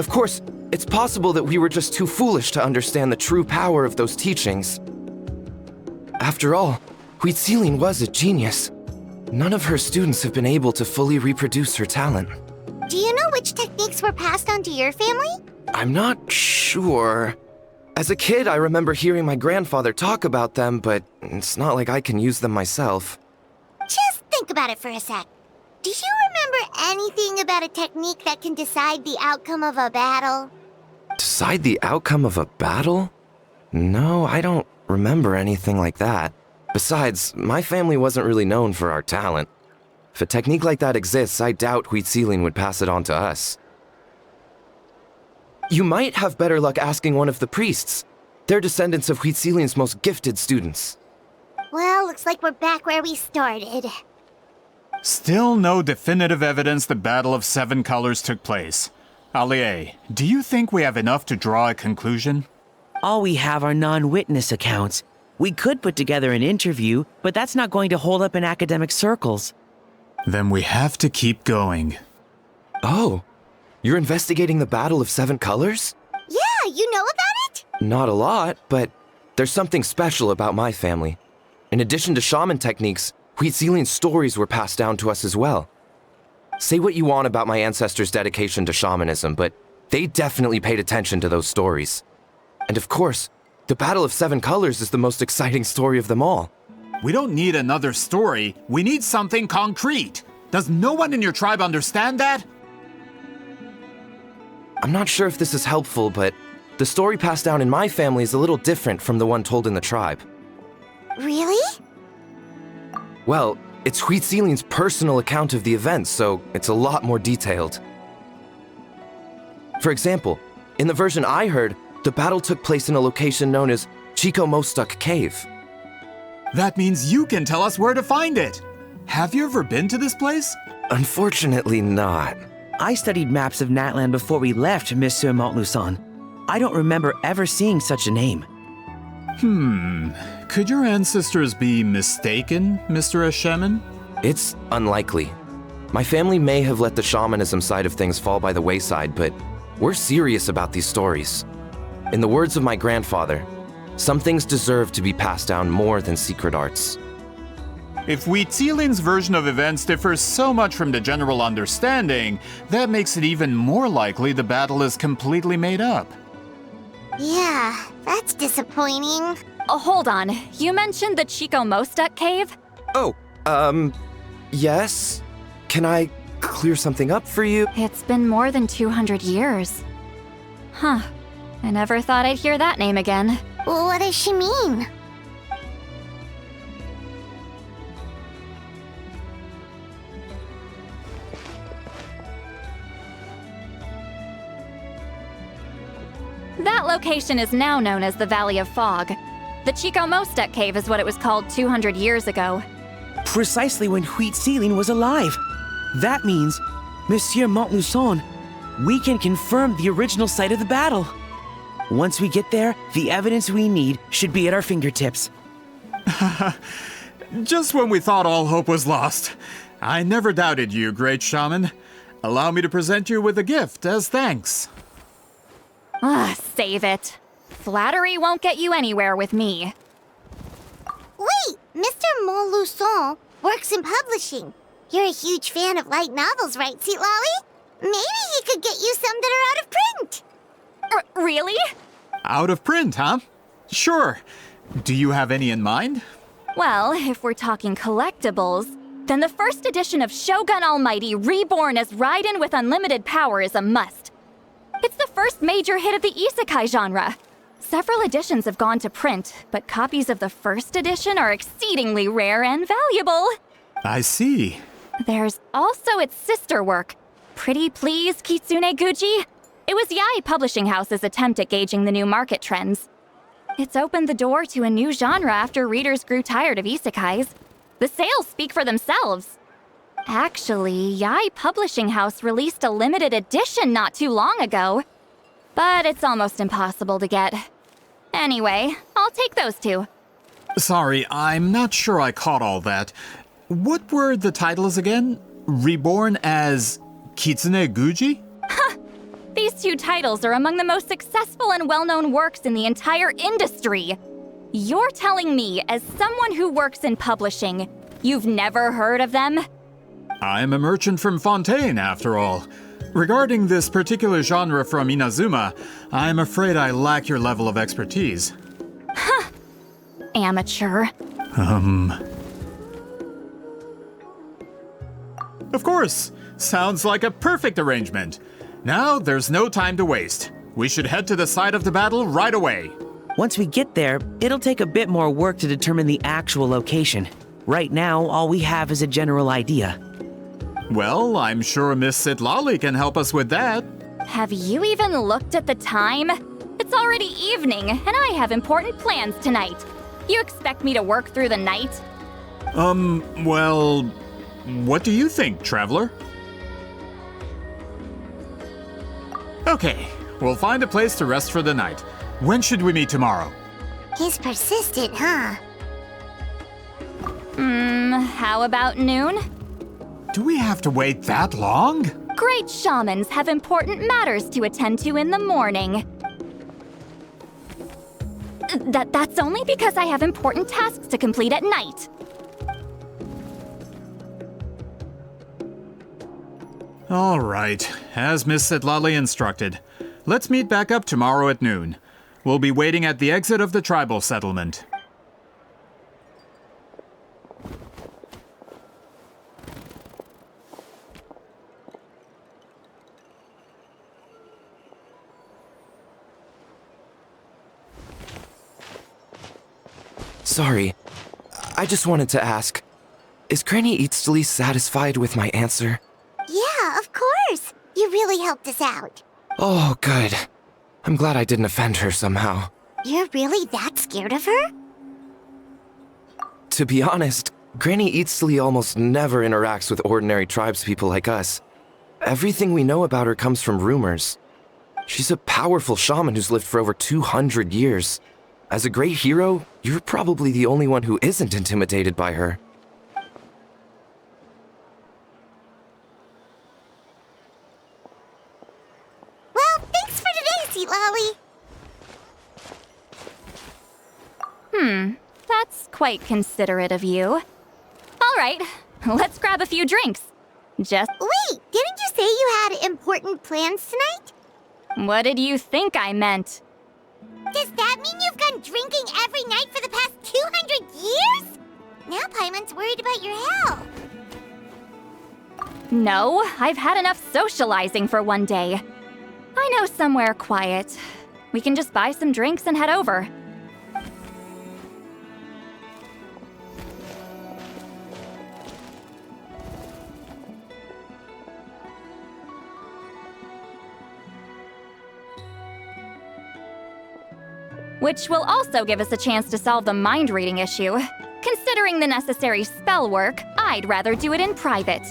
Of course, it's possible that we were just too foolish to understand the true power of those teachings. After all, Huitzilin was a genius. None of her students have been able to fully reproduce her talent. Do you know which techniques were passed on to your family? I'm not sure. As a kid, I remember hearing my grandfather talk about them, but it's not like I can use them myself. Just think about it for a sec. Do you remember anything about a technique that can decide the outcome of a battle? Decide the outcome of a battle? No, I don't remember anything like that. Besides, my family wasn't really known for our talent. If a technique like that exists, I doubt Huitzilin would pass it on to us. You might have better luck asking one of the priests. They're descendants of Huitzilin's most gifted students. Well, looks like we're back where we started. Still no definitive evidence the Battle of Seven Colors took place. Allie, do you think we have enough to draw a conclusion? All we have are non-witness accounts. We could put together an interview, but that's not going to hold up in academic circles. Then we have to keep going. Oh, you're investigating the Battle of Seven Colors? Yeah, you know about it? Not a lot, but there's something special about my family. In addition to shaman techniques, Huitzilin's stories were passed down to us as well. Say what you want about my ancestors' dedication to shamanism, but they definitely paid attention to those stories. And of course, the Battle of Seven Colors is the most exciting story of them all. We don't need another story. We need something concrete. Does no one in your tribe understand that? I'm not sure if this is helpful, but the story passed down in my family is a little different from the one told in the tribe. Really? Well, it's Huitzilin's personal account of the events, so it's a lot more detailed. For example, in the version I heard, the battle took place in a location known as Chico Mostuk Cave. That means you can tell us where to find it. Have you ever been to this place? Unfortunately not. I studied maps of Natlan before we left, Monsieur Montluçon. I don't remember ever seeing such a name. Could your ancestors be mistaken, Mr. Shaman? It's unlikely. My family may have let the shamanism side of things fall by the wayside, but we're serious about these stories. In the words of my grandfather, some things deserve to be passed down more than secret arts. If Huitzilin's version of events differs so much from the general understanding, that makes it even more likely the battle is completely made up. Yeah, that's disappointing. Oh, hold on. You mentioned the Chico Mostuk cave? Oh, yes? Can I clear something up for you? It's been more than 200 years. Huh. I never thought I'd hear that name again. What does she mean? That location is now known as the Valley of Fog. The Chico Mostuk cave is what it was called 200 years ago. precisely when Wheat Ceiling was alive. That means, Monsieur Montluçon, we can confirm the original site of the battle. Once we get there, the evidence we need should be at our fingertips. Just when we thought all hope was lost. I never doubted you, great shaman. Allow me to present you with a gift as thanks. Save it. Flattery won't get you anywhere with me. Wait, Mr. Montluçon works in publishing. You're a huge fan of light novels, right, Sweet Lolly? Maybe he could get you some that are out of print. Really? Out of print, huh? Sure. Do you have any in mind? Well, if we're talking collectibles, then the first edition of Shogun Almighty Reborn as Raiden with Unlimited Power is a must. It's the first major hit of the isekai genre. Several editions have gone to print, but copies of the first edition are exceedingly rare and valuable. I see. There's also its sister work, Pretty Please Kitsune Guji. It was Yae Publishing House's attempt at gauging the new market trends. It's opened the door to a new genre after readers grew tired of isekais. The sales speak for themselves. Actually, Yae Publishing House released a limited edition not too long ago, but it's almost impossible to get. Anyway, I'll take those two. Sorry, I'm not sure I caught all that. What were the titles again? Reborn as Kitsune Guji? These two titles are among the most successful and well-known works in the entire industry. You're telling me, as someone who works in publishing, you've never heard of them? I'm a merchant from Fontaine, after all. Regarding this particular genre from Inazuma, I'm afraid I lack your level of expertise. Amateur. Of course. Sounds like a perfect arrangement. Now, there's no time to waste. We should head to the site of the battle right away. Once we get there, it'll take a bit more work to determine the actual location. Right now, all we have is a general idea. Well, I'm sure Miss Sitlali can help us with that. Have you even looked at the time? It's already evening, and I have important plans tonight. You expect me to work through the night? Well, what do you think, traveler? Okay, we'll find a place to rest for the night. When should we meet tomorrow? He's persistent, huh? How about noon? Do we have to wait that long? Great shamans have important matters to attend to in the morning. That's only because I have important tasks to complete at night. All right, as Miss Sitlali instructed. Let's meet back up tomorrow at noon. We'll be waiting at the exit of the tribal settlement. Sorry, I just wanted to ask, is Granny Eatsley satisfied with my answer? Yeah, of course. You really helped us out. Oh, good. I'm glad I didn't offend her somehow. You're really that scared of her? To be honest, Granny Eatsley almost never interacts with ordinary tribespeople like us. Everything we know about her comes from rumors. She's a powerful shaman who's lived for over 200 years. As a great hero, you're probably the only one who isn't intimidated by her. Well, thanks for today, Sweet Lolly. That's quite considerate of you. All right, let's grab a few drinks. Wait, didn't you say you had important plans tonight? What did you think I meant? Does that mean you've gone drinking every night for the past 200 years? Now Paimon's worried about your health. No, I've had enough socializing for one day. I know somewhere quiet. We can just buy some drinks and head over. Which will also give us a chance to solve the mind reading issue. considering the necessary spell work, I'd rather do it in private.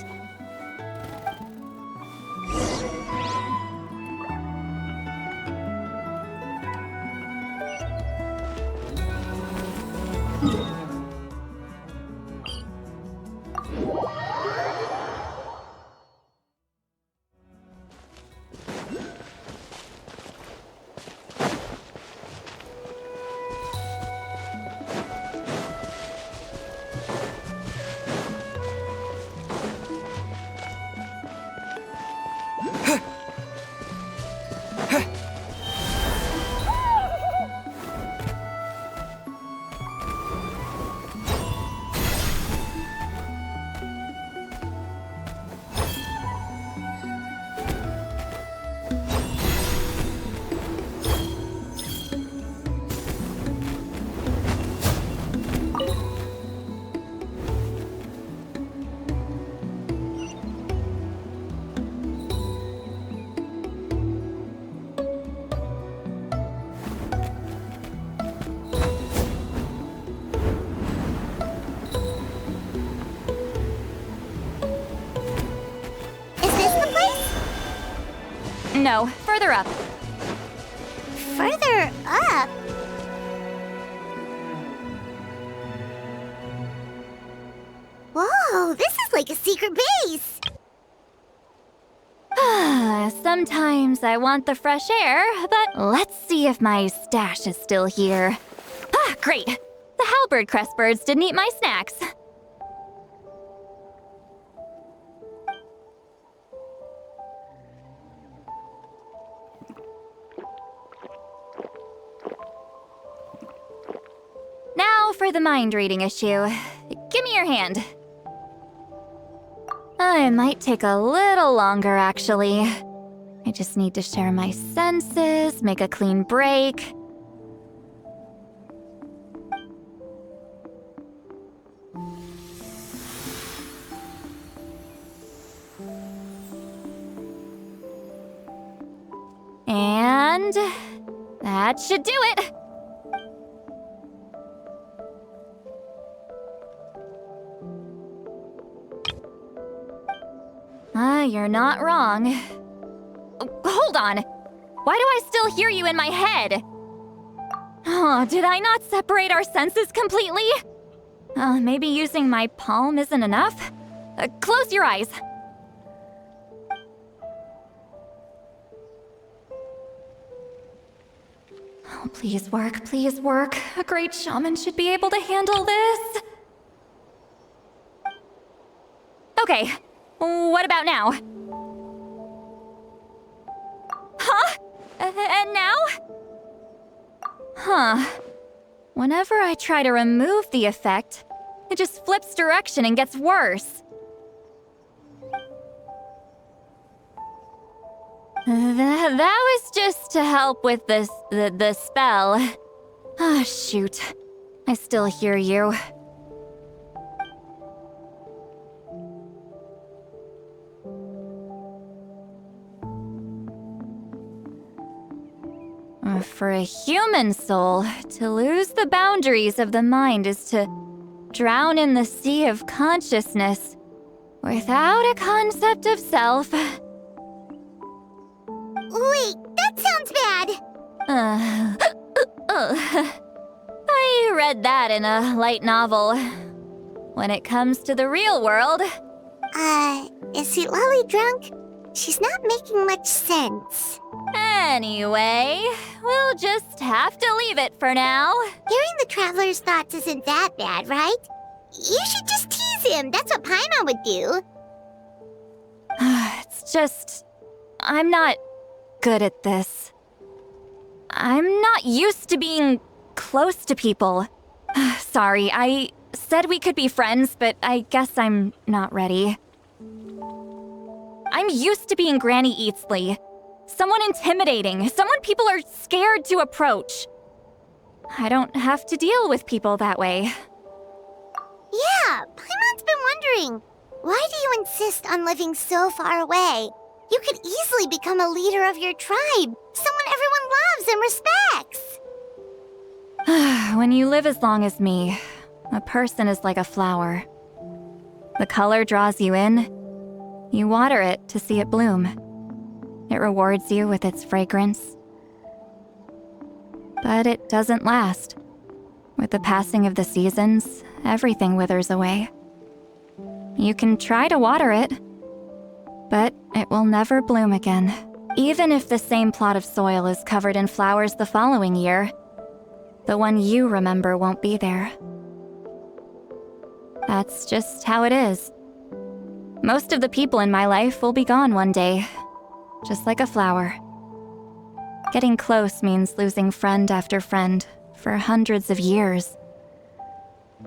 No, further up. Further up? Whoa, this is like a secret base! Sometimes I want the fresh air, but let's see if my stash is still here. Ah, great! The halberd crest birds didn't eat my snacks. Now for the mind reading issue. Give me your hand. It might take a little longer, actually. I just need to share my senses, make a clean break. And that should do it. You're not wrong. Hold on! Why do I still hear you in my head? Oh, did I not separate our senses completely? Maybe using my palm isn't enough? Close your eyes. Oh, please work, please work. A great shaman should be able to handle this. Okay. What about now? Huh? And now? Huh. Whenever I try to remove the effect, it just flips direction and gets worse. That was just to help with the spell. Ah, shoot. I still hear you. For a human soul, to lose the boundaries of the mind is to drown in the sea of consciousness without a concept of self. Wait, that sounds bad! I read that in a light novel. When it comes to the real world... Is Sweet Lolly drunk? She's not making much sense. Anyway, we'll just have to leave it for now. Hearing the Traveler's thoughts isn't that bad, right? You should just tease him. That's what Paimon would do. It's just... I'm not good at this. I'm not used to being close to people. Sorry, I said we could be friends, but I guess I'm not ready. I'm used to being Granny Eatsley. Someone intimidating, someone people are scared to approach. I don't have to deal with people that way. Yeah, Paimon's been wondering. Why do you insist on living so far away? You could easily become a leader of your tribe, someone everyone loves and respects. When you live as long as me, a person is like a flower. The color draws you in. You water it to see it bloom. It rewards you with its fragrance. But it doesn't last. With the passing of the seasons, everything withers away. You can try to water it, but it will never bloom again. Even if the same plot of soil is covered in flowers the following year, the one you remember won't be there. That's just how it is. Most of the people in my life will be gone one day, just like a flower. Getting close means losing friend after friend for hundreds of years,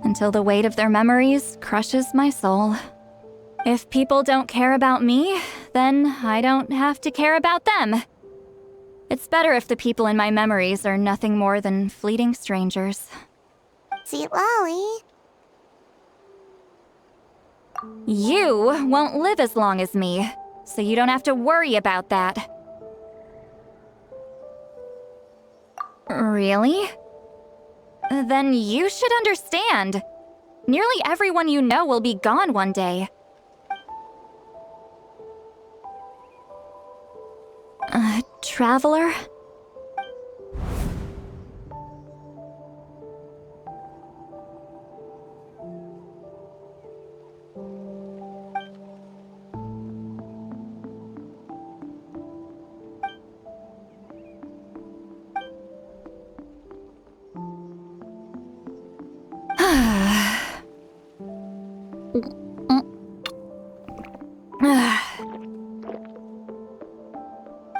until the weight of their memories crushes my soul. If people don't care about me, then I don't have to care about them. It's better if the people in my memories are nothing more than fleeting strangers. Sweet Lolly. You won't live as long as me, so you don't have to worry about that. Really? Then you should understand. Nearly everyone you know will be gone one day. Traveler?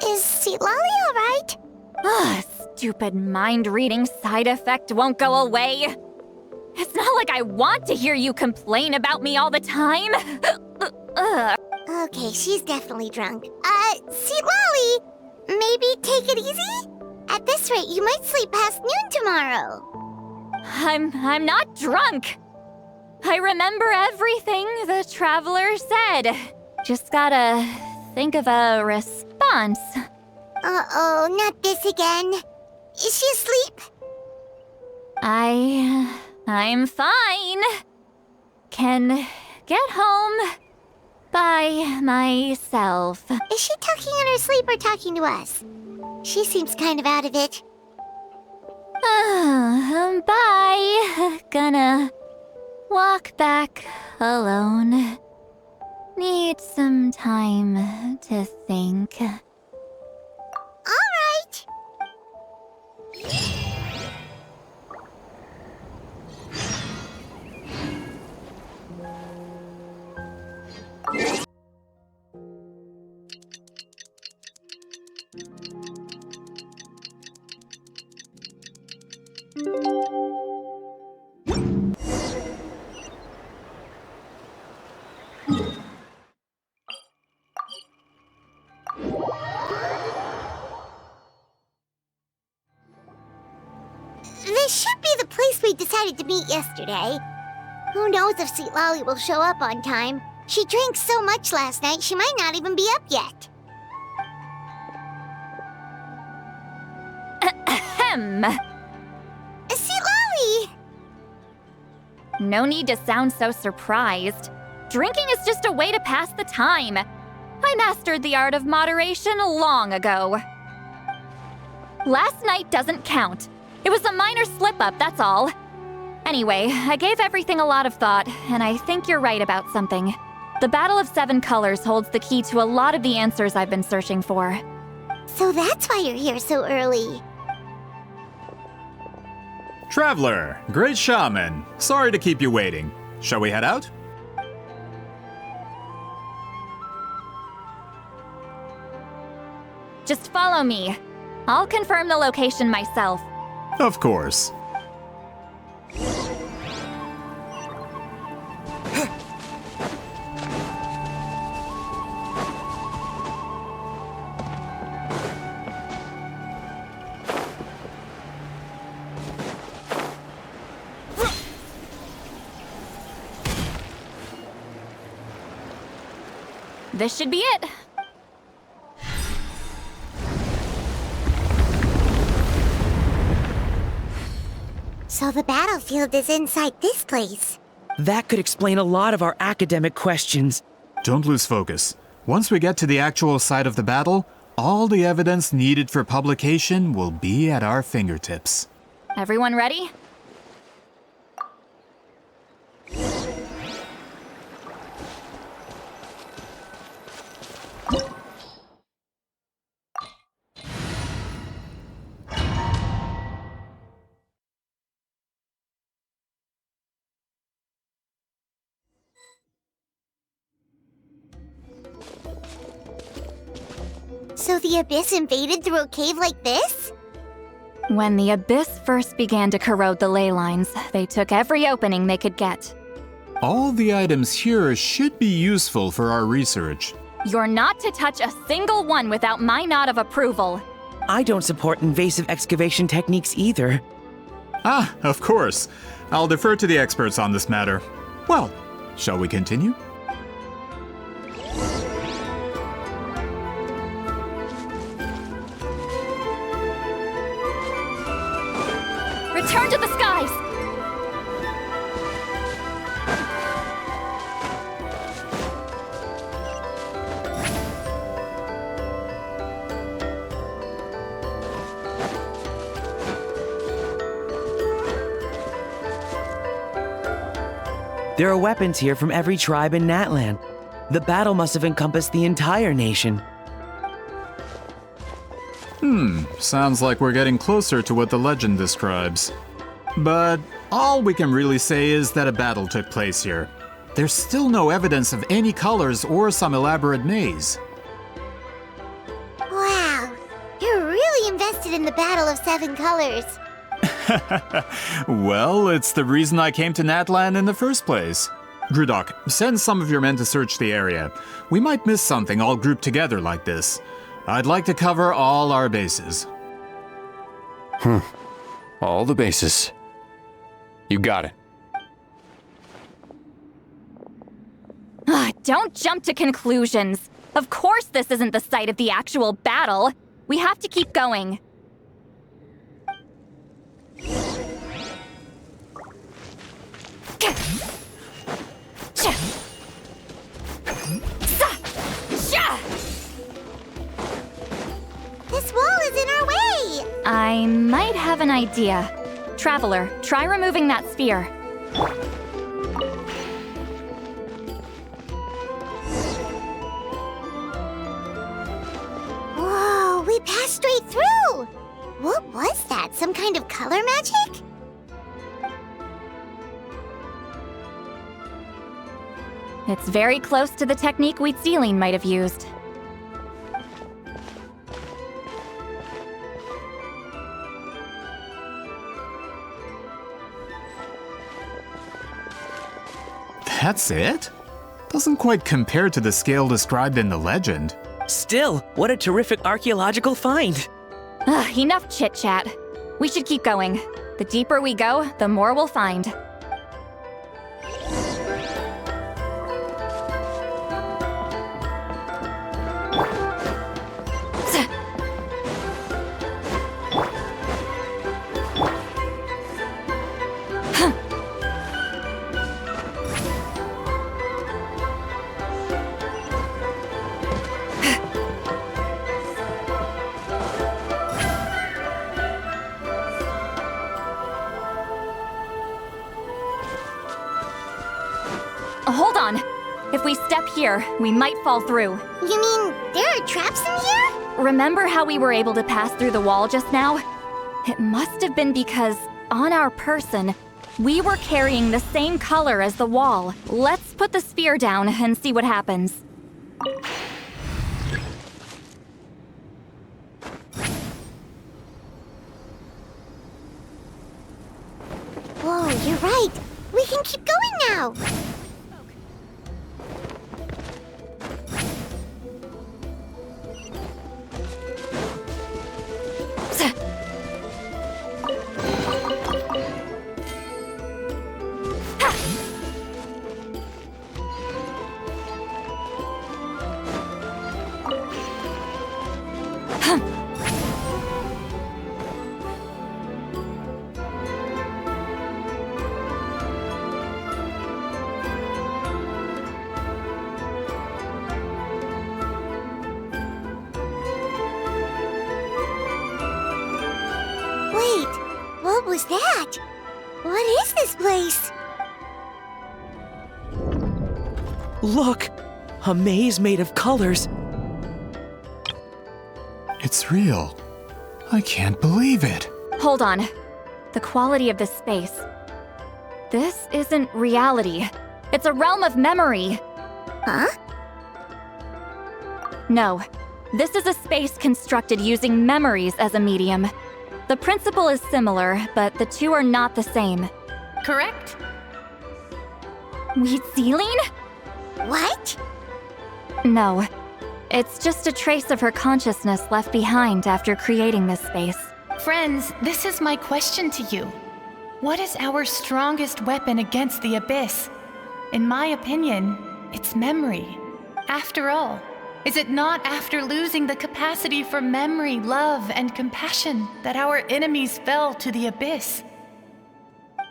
Is Sweet Lolly alright? Stupid mind-reading side effect won't go away. It's not like I want to hear you complain about me all the time. Okay, she's definitely drunk. Sweet Lolly, maybe take it easy? At this rate, you might sleep past noon tomorrow. I'm not drunk. I remember everything the traveler said. Just gotta think of a response. Uh-oh, not this again. Is she asleep? I'm fine. Can get home by myself. Is she talking in her sleep or talking to us? She seems kind of out of it. Bye. Gonna walk back alone. Need some time to think. All right. This should be the place we decided to meet yesterday. Who knows if Sweet Lolly will show up on time? She drank so much last night, she might not even be up yet. Ahem. Sweet Lolly! No need to sound so surprised. Drinking is just a way to pass the time. I mastered the art of moderation long ago. Last night doesn't count. It was a minor slip-up, that's all. Anyway, I gave everything a lot of thought, and I think you're right about something. The Battle of Seven Colors holds the key to a lot of the answers I've been searching for. So that's why you're here so early. Traveler, great shaman. Sorry to keep you waiting. Shall we head out? Just follow me. I'll confirm the location myself. Of course. This should be it. So the battlefield is inside this place. That could explain a lot of our academic questions. Don't lose focus. Once we get to the actual site of the battle, all the evidence needed for publication will be at our fingertips. Everyone ready? So the Abyss invaded through a cave like this? When the Abyss first began to corrode the ley lines, they took every opening they could get. All the items here should be useful for our research. You're not to touch a single one without my nod of approval. I don't support invasive excavation techniques either. Ah, of course. I'll defer to the experts on this matter. Well, shall we continue? Return to the skies! There are weapons here from every tribe in Natlan. The battle must have encompassed the entire nation. Sounds like we're getting closer to what the legend describes. But all we can really say is that a battle took place here. There's still no evidence of any colors or some elaborate maze. Wow, you're really invested in the Battle of Seven Colors. Well, it's the reason I came to Natlan in the first place. Grudok, send some of your men to search the area. We might miss something all grouped together like this. I'd like to cover all our bases. All the bases. You got it. Don't jump to conclusions. Of course this isn't the site of the actual battle. We have to keep going. This wall is in our way! I might have an idea. Traveler, try removing that sphere. Whoa, we passed straight through! What was that? Some kind of color magic? It's very close to the technique Wheatsealing might have used. That's it? Doesn't quite compare to the scale described in the legend. Still, what a terrific archaeological find! Enough chit-chat. We should keep going. The deeper we go, the more we'll find. Hold on. If we step here, we might fall through. You mean there are traps in here? Remember how we were able to pass through the wall just now? It must have been because, on our person, we were carrying the same color as the wall. Let's put the sphere down and see what happens. Whoa, you're right. We can keep going now. What was that? What is this place? Look! A maze made of colors. It's real. I can't believe it. Hold on. The quality of this space. This isn't reality. It's a realm of memory. Huh? No. This is a space constructed using memories as a medium. The principle is similar, but the two are not the same. Correct? Wheatsealing? What? No. It's just a trace of her consciousness left behind after creating this space. Friends, this is my question to you. What is our strongest weapon against the Abyss? In my opinion, it's memory. After all, is it not after losing the capacity for memory, love, and compassion that our enemies fell to the Abyss?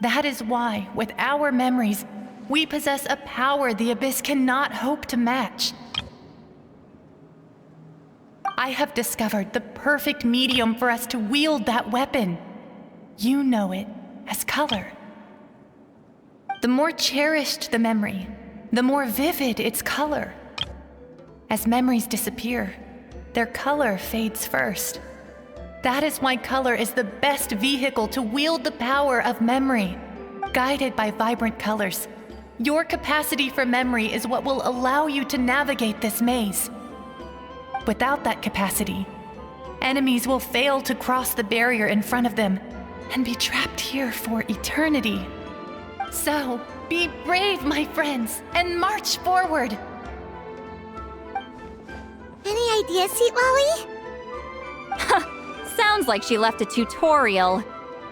That is why, with our memories, we possess a power the Abyss cannot hope to match. I have discovered the perfect medium for us to wield that weapon. You know it as color. The more cherished the memory, the more vivid its color. As memories disappear, their color fades first. That is why color is the best vehicle to wield the power of memory. Guided by vibrant colors, your capacity for memory is what will allow you to navigate this maze. Without that capacity, enemies will fail to cross the barrier in front of them and be trapped here for eternity. So, be brave, my friends, and march forward. Any ideas, Sweet Lolly? Sounds like she left a tutorial.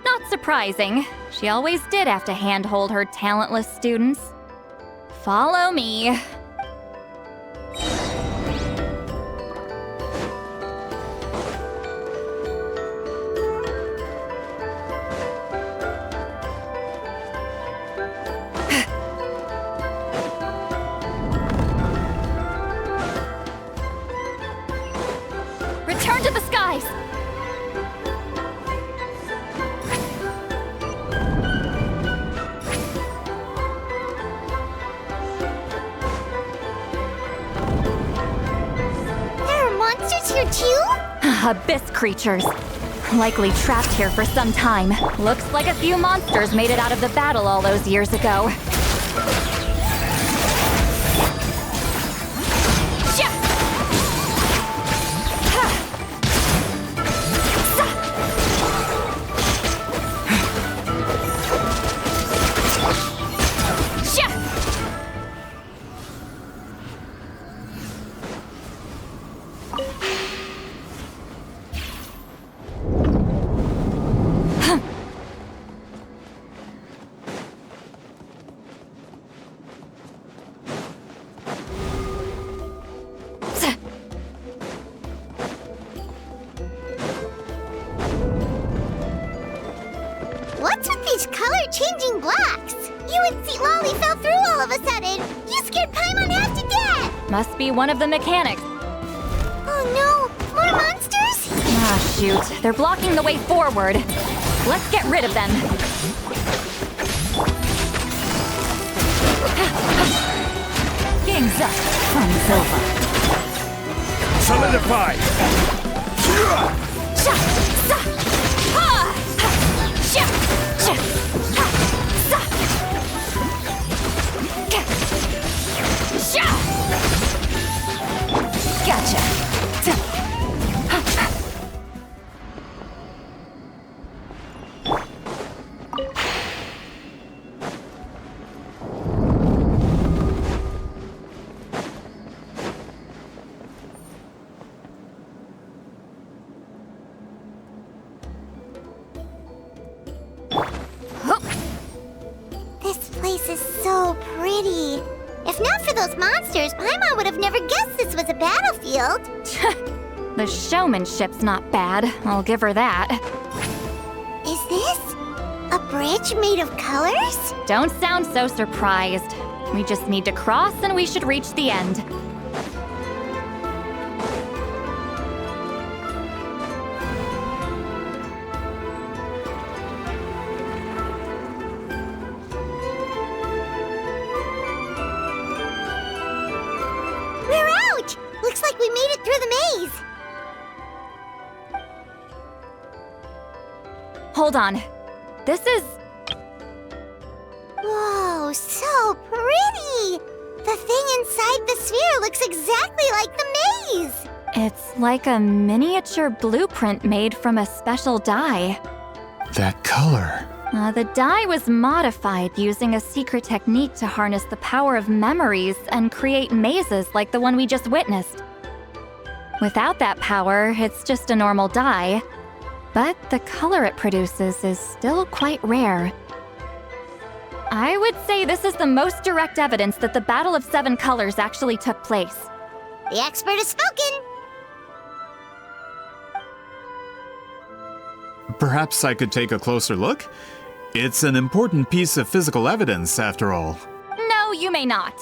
Not surprising. She always did have to handhold her talentless students. Follow me. Return to the skies! There are monsters here too? Abyss creatures. Likely trapped here for some time. Looks like a few monsters made it out of the battle all those years ago. What's with these color-changing blocks? You and Sweet Lolly fell through all of a sudden. You scared Paimon half to death. Must be one of the mechanics. Oh no, more monsters? Ah, shoot. They're blocking the way forward. Let's get rid of them. Game's up. Fun's over. Solidify! This place is so pretty. If not for those monsters, Paimon would have never guessed this was a battlefield. The showmanship's not bad. I'll give her that. Is this a bridge made of colors? Don't sound so surprised. We just need to cross and we should reach the end. maze! Hold on. This is... Whoa, so pretty! The thing inside the sphere looks exactly like the maze! It's like a miniature blueprint made from a special dye. That color. The dye was modified using a secret technique to harness the power of memories and create mazes like the one we just witnessed. Without that power, it's just a normal dye, but the color it produces is still quite rare. I would say this is the most direct evidence that the Battle of Seven Colors actually took place. The expert has spoken! Perhaps I could take a closer look? It's an important piece of physical evidence, after all. No, you may not.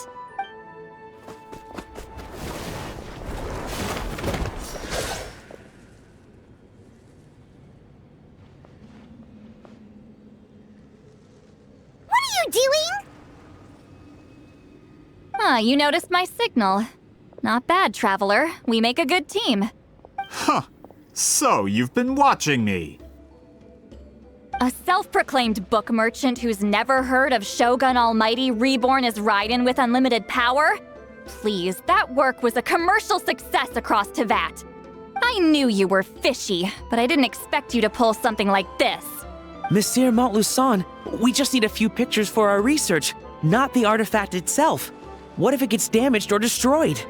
What are you doing? You noticed my signal. Not bad, Traveler. We make a good team. Huh. So, you've been watching me. A self-proclaimed book merchant who's never heard of Shogun Almighty reborn as Raiden with unlimited power? Please, that work was a commercial success across Teyvat. I knew you were fishy, but I didn't expect you to pull something like this. Monsieur Montluçon, we just need a few pictures for our research, not the artifact itself. What if it gets damaged or destroyed?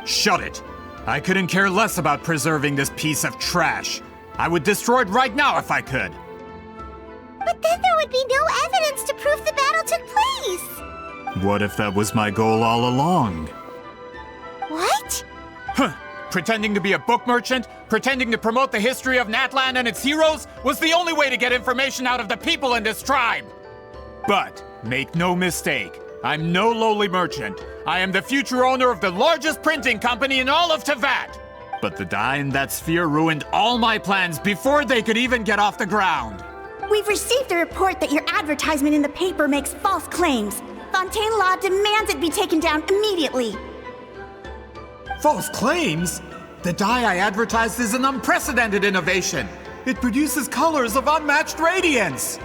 Shut it! I couldn't care less about preserving this piece of trash. I would destroy it right now if I could. But then there would be no evidence to prove the battle took place! What if that was my goal all along? What? Huh! Pretending to be a book merchant, pretending to promote the history of Natlan and its heroes, was the only way to get information out of the people in this tribe! But, make no mistake, I'm no lowly merchant. I am the future owner of the largest printing company in all of Teyvat! But the dye in that sphere ruined all my plans before they could even get off the ground. We've received a report that your advertisement in the paper makes false claims. Fontaine Law demands it be taken down immediately. False claims? The dye I advertised is an unprecedented innovation. It produces colors of unmatched radiance.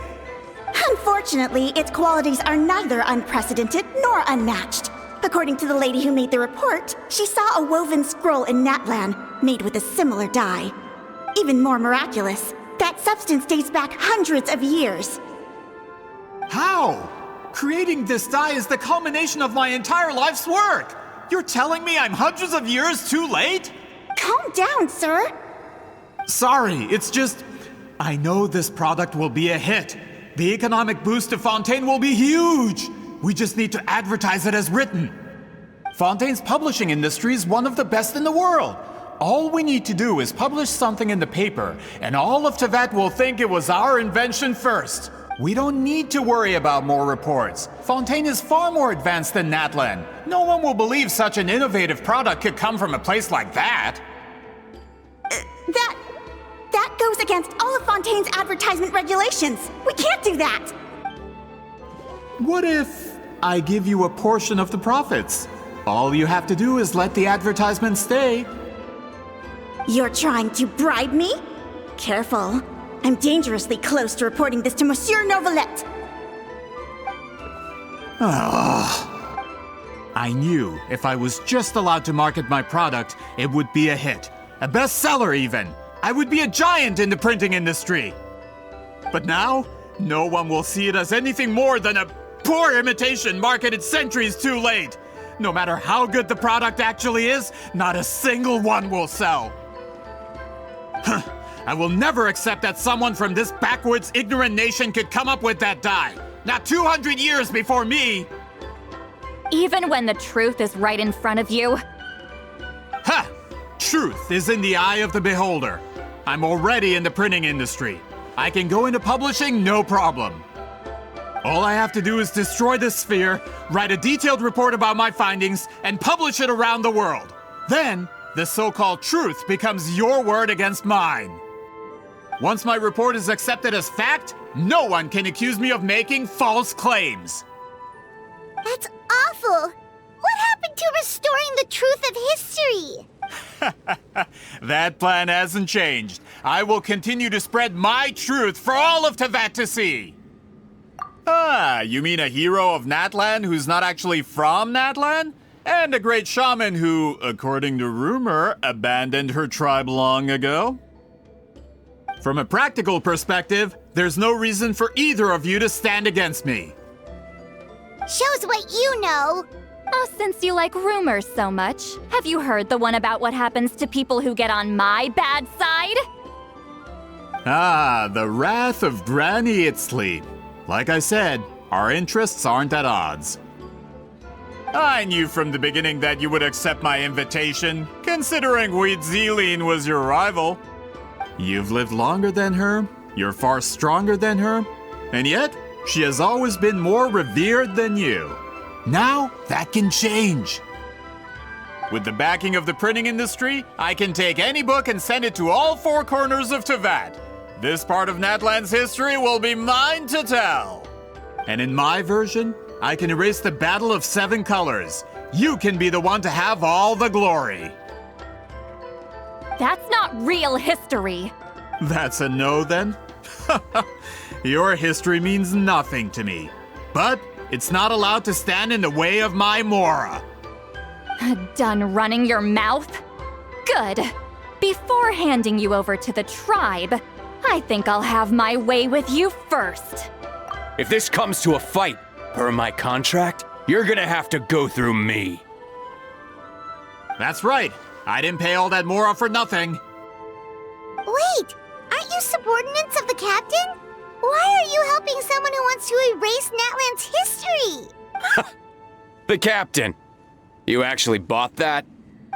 Unfortunately, its qualities are neither unprecedented nor unmatched. According to the lady who made the report, she saw a woven scroll in Natlan made with a similar dye. Even more miraculous, that substance dates back hundreds of years. How? Creating this dye is the culmination of my entire life's work. You're telling me I'm hundreds of years too late? Calm down, sir. Sorry, it's just... I know this product will be a hit. The economic boost to Fontaine will be huge. We just need to advertise it as written. Fontaine's publishing industry is one of the best in the world. All we need to do is publish something in the paper, and all of Teyvat will think it was our invention first. We don't need to worry about more reports. Fontaine is far more advanced than Natlan. No one will believe such an innovative product could come from a place like that. That goes against all of Fontaine's advertisement regulations. We can't do that. What if I give you a portion of the profits? All you have to do is let the advertisement stay. You're trying to bribe me? Careful. I'm dangerously close to reporting this to Monsieur Novelette. I knew if I was just allowed to market my product, it would be a hit. A bestseller even. I would be a giant in the printing industry. But now, no one will see it as anything more than a poor imitation marketed centuries too late. No matter how good the product actually is, not a single one will sell. I will never accept that someone from this backwoods, ignorant nation could come up with that dye. Not 200 years before me! Even when the truth is right in front of you? Ha! Truth is in the eye of the beholder. I'm already in the printing industry. I can go into publishing, no problem. All I have to do is destroy this sphere, write a detailed report about my findings, and publish it around the world. Then, the so-called truth becomes your word against mine. Once my report is accepted as fact, no one can accuse me of making false claims. That's awful! What happened to restoring the truth of history? That plan hasn't changed. I will continue to spread my truth for all of Teyvat to see. Ah, you mean a hero of Natlan who's not actually from Natlan? And a great shaman who, according to rumor, abandoned her tribe long ago? From a practical perspective, there's no reason for either of you to stand against me. Shows what you know. Oh, since you like rumors so much, have you heard the one about what happens to people who get on my bad side? Ah, the wrath of Granny Itzli. Like I said, our interests aren't at odds. I knew from the beginning that you would accept my invitation, considering Huitziline was your rival. You've lived longer than her, you're far stronger than her, and yet she has always been more revered than you. Now, that can change. With the backing of the printing industry, I can take any book and send it to all four corners of Teyvat. This part of Natlan's history will be mine to tell. And in my version, I can erase the Battle of 7 Colors. You can be the one to have all the glory. That's not real history. That's a no, then? Your history means nothing to me. But it's not allowed to stand in the way of my Mora. Done running your mouth? Good. Before handing you over to the tribe, I think I'll have my way with you first. If this comes to a fight, per my contract, you're gonna have to go through me. That's right. I didn't pay all that Mora for nothing. Wait, aren't you subordinates of the captain? Why are you helping someone who wants to erase Natlan's history? The captain. You actually bought that?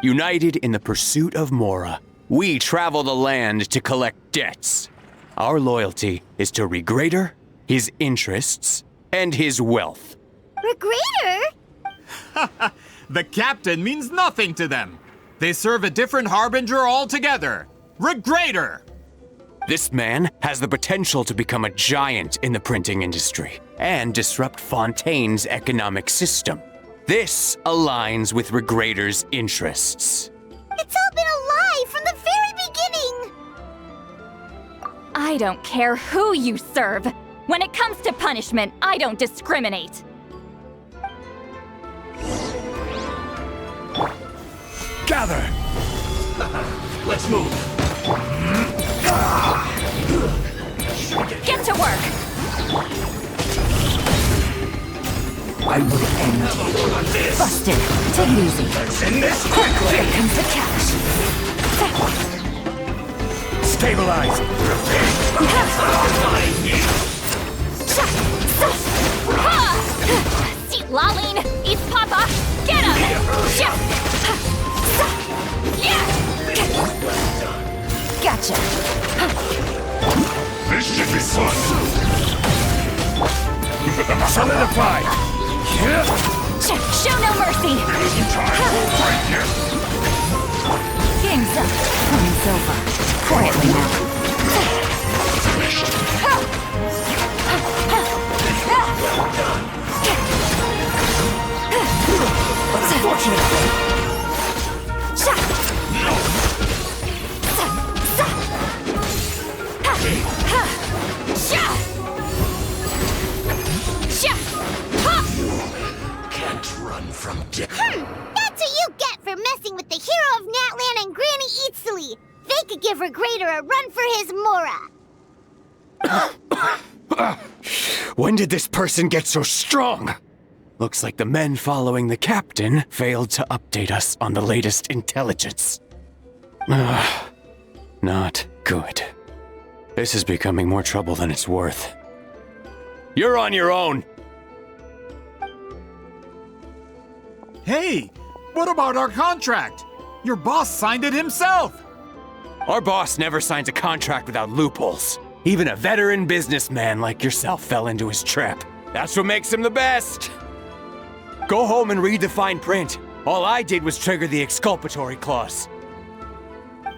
United in the pursuit of Mora, we travel the land to collect debts. Our loyalty is to Regrader, his interests, and his wealth. Regrader? The captain means nothing to them. They serve a different harbinger altogether. Regrader! This man has the potential to become a giant in the printing industry and disrupt Fontaine's economic system. This aligns with Regrader's interests. It's all been a lie from the very beginning! I don't care who you serve. When it comes to punishment, I don't discriminate. Gather! Let's move. Get to work! I will end you. Busted. Take it easy. Let's end this quickly. Here comes the cash. Stabilize! Seat Laline! Eats Papa! Get him! Gotcha. This should be fun. Solidify! Show no mercy! Game's up. Points over. Quietly now. Unfortunate. Can't run from death. That's what you get for messing with the hero of Natlan and Granny Itzli. They could give Regrader a run for his Mora. When did this person get so strong? Looks like the men following the captain failed to update us on the latest intelligence. Not good. This is becoming more trouble than it's worth. You're on your own! Hey, what about our contract? Your boss signed it himself! Our boss never signs a contract without loopholes. Even a veteran businessman like yourself fell into his trap. That's what makes him the best! Go home and read the fine print. All I did was trigger the exculpatory clause.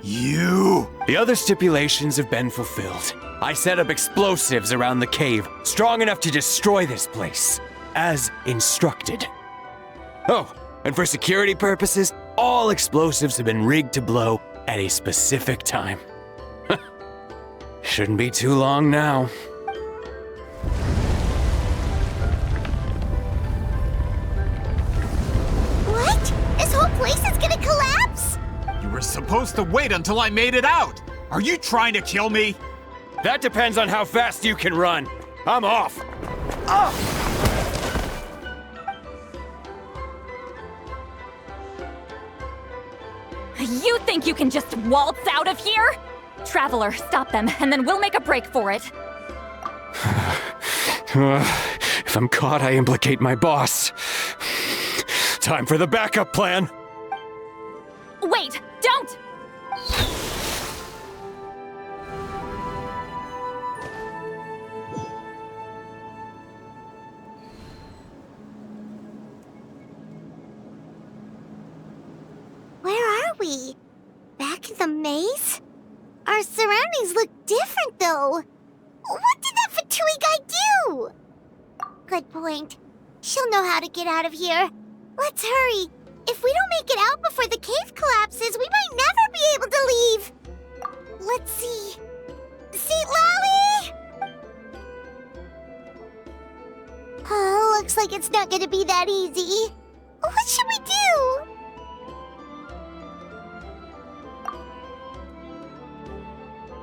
You! The other stipulations have been fulfilled. I set up explosives around the cave, strong enough to destroy this place, as instructed. Oh, and for security purposes, All explosives have been rigged to blow at a specific time. Shouldn't be too long now. What? This whole place is gonna collapse? You were supposed to wait until I made it out! Are you trying to kill me? That depends on how fast you can run. I'm off. You think you can just waltz out of here? Traveler, stop them, and then we'll make a break for it. If I'm caught, I implicate my boss. Time for the backup plan. Wait, don't! Where are we? Back in the maze? Our surroundings look different, though. What did that Fatui guy do? Good point. She'll know how to get out of here. Let's hurry. If we don't make it out before the cave collapses, we might never be able to leave. Let's see. Seat Lolly! Oh, looks like it's not gonna be that easy. What should we do?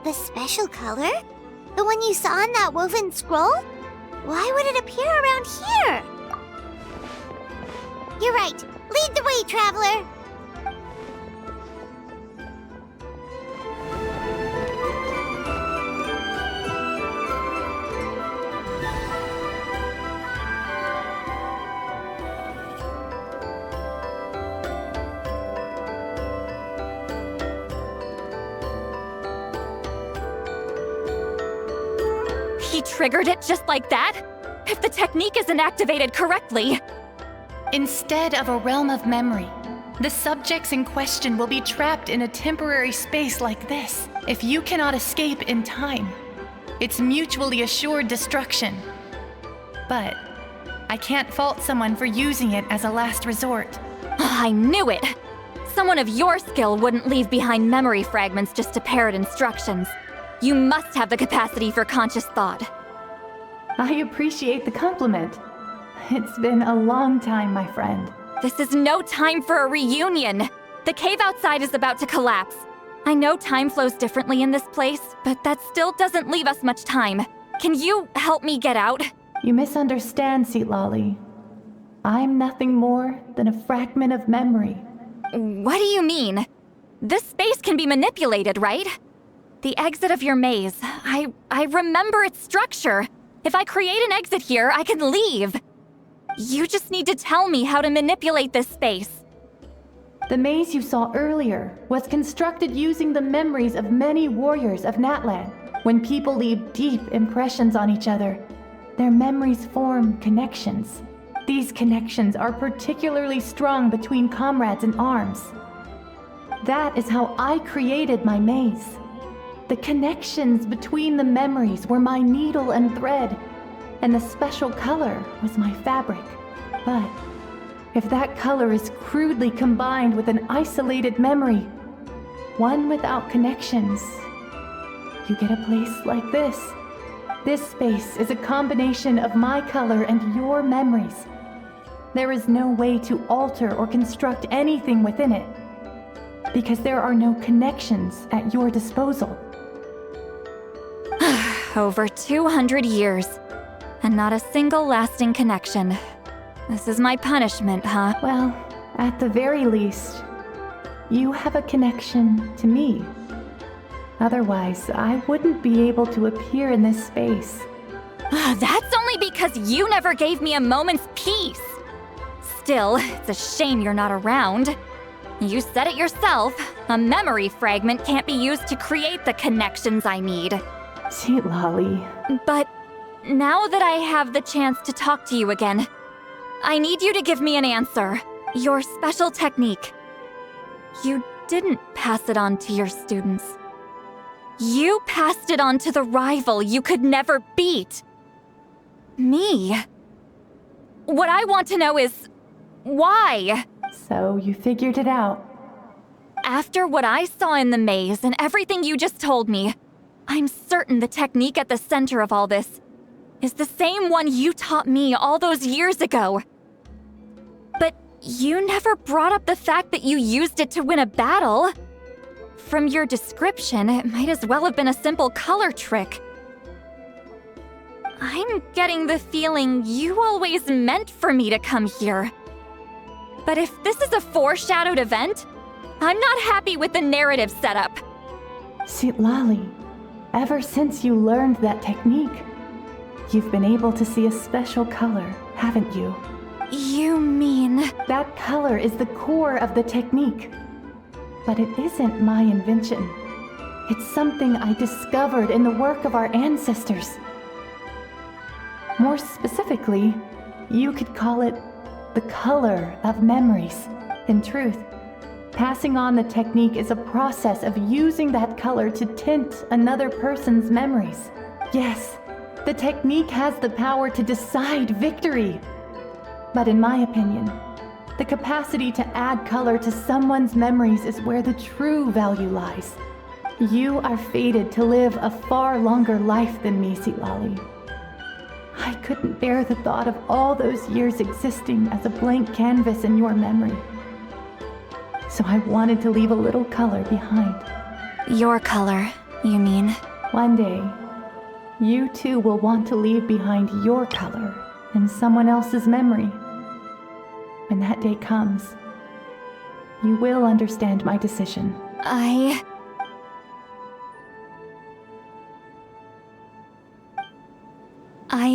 The special color? The one you saw in that woven scroll? Why would it appear around here? You're right. Lead the way, traveler. He triggered it just like that? If the technique isn't activated correctly. Instead of a realm of memory, the subjects in question will be trapped in a temporary space like this. If you cannot escape in time, it's mutually assured destruction. But I can't fault someone for using it as a last resort. I knew it! Someone of your skill wouldn't leave behind memory fragments just to parrot instructions. You must have the capacity for conscious thought. I appreciate the compliment. It's been a long time, my friend. This is no time for a reunion. The cave outside is about to collapse. I know time flows differently in this place, but that still doesn't leave us much time. Can you help me get out? You misunderstand, Seat Lolly. I'm nothing more than a fragment of memory. What do you mean? This space can be manipulated, right? The exit of your maze. I remember its structure. If I create an exit here, I can leave. You just need to tell me how to manipulate this space. The maze you saw earlier was constructed using the memories of many warriors of Natlan. When people leave deep impressions on each other, their memories form connections. These connections are particularly strong between comrades in arms. That is how I created my maze. The connections between the memories were my needle and thread, and the special color was my fabric. But if that color is crudely combined with an isolated memory, one without connections, you get a place like this. This space is a combination of my color and your memories. There is no way to alter or construct anything within it, because there are no connections at your disposal. Over 200 years, and not a single lasting connection. This is my punishment, huh? Well, at the very least, you have a connection to me. Otherwise, I wouldn't be able to appear in this space. That's only because you never gave me a moment's peace. Still, it's a shame you're not around. You said it yourself. A memory fragment can't be used to create the connections I need. Seat Lolly. But now that I have the chance to talk to you again, I need you to give me an answer. Your special technique. You didn't pass it on to your students. You passed it on to the rival you could never beat. Me. What I want to know is, why? So you figured it out. After what I saw in the maze and everything you just told me, I'm certain the technique at the center of all this is the same one you taught me all those years ago. But you never brought up the fact that you used it to win a battle. From your description, it might as well have been a simple color trick. I'm getting the feeling you always meant for me to come here. But if this is a foreshadowed event, I'm not happy with the narrative setup. Citlali, ever since you learned that technique, you've been able to see a special color, haven't you? You mean... That color is the core of the technique. But it isn't my invention. It's something I discovered in the work of our ancestors. More specifically, you could call it the color of memories. In truth, passing on the technique is a process of using that color to tint another person's memories. Yes, the technique has the power to decide victory. But in my opinion, the capacity to add color to someone's memories is where the true value lies. You are fated to live a far longer life than me, Citlali. I couldn't bear the thought of all those years existing as a blank canvas in your memory. So I wanted to leave a little color behind. Your color, you mean? One day, you too will want to leave behind your color in someone else's memory. When that day comes, you will understand my decision. I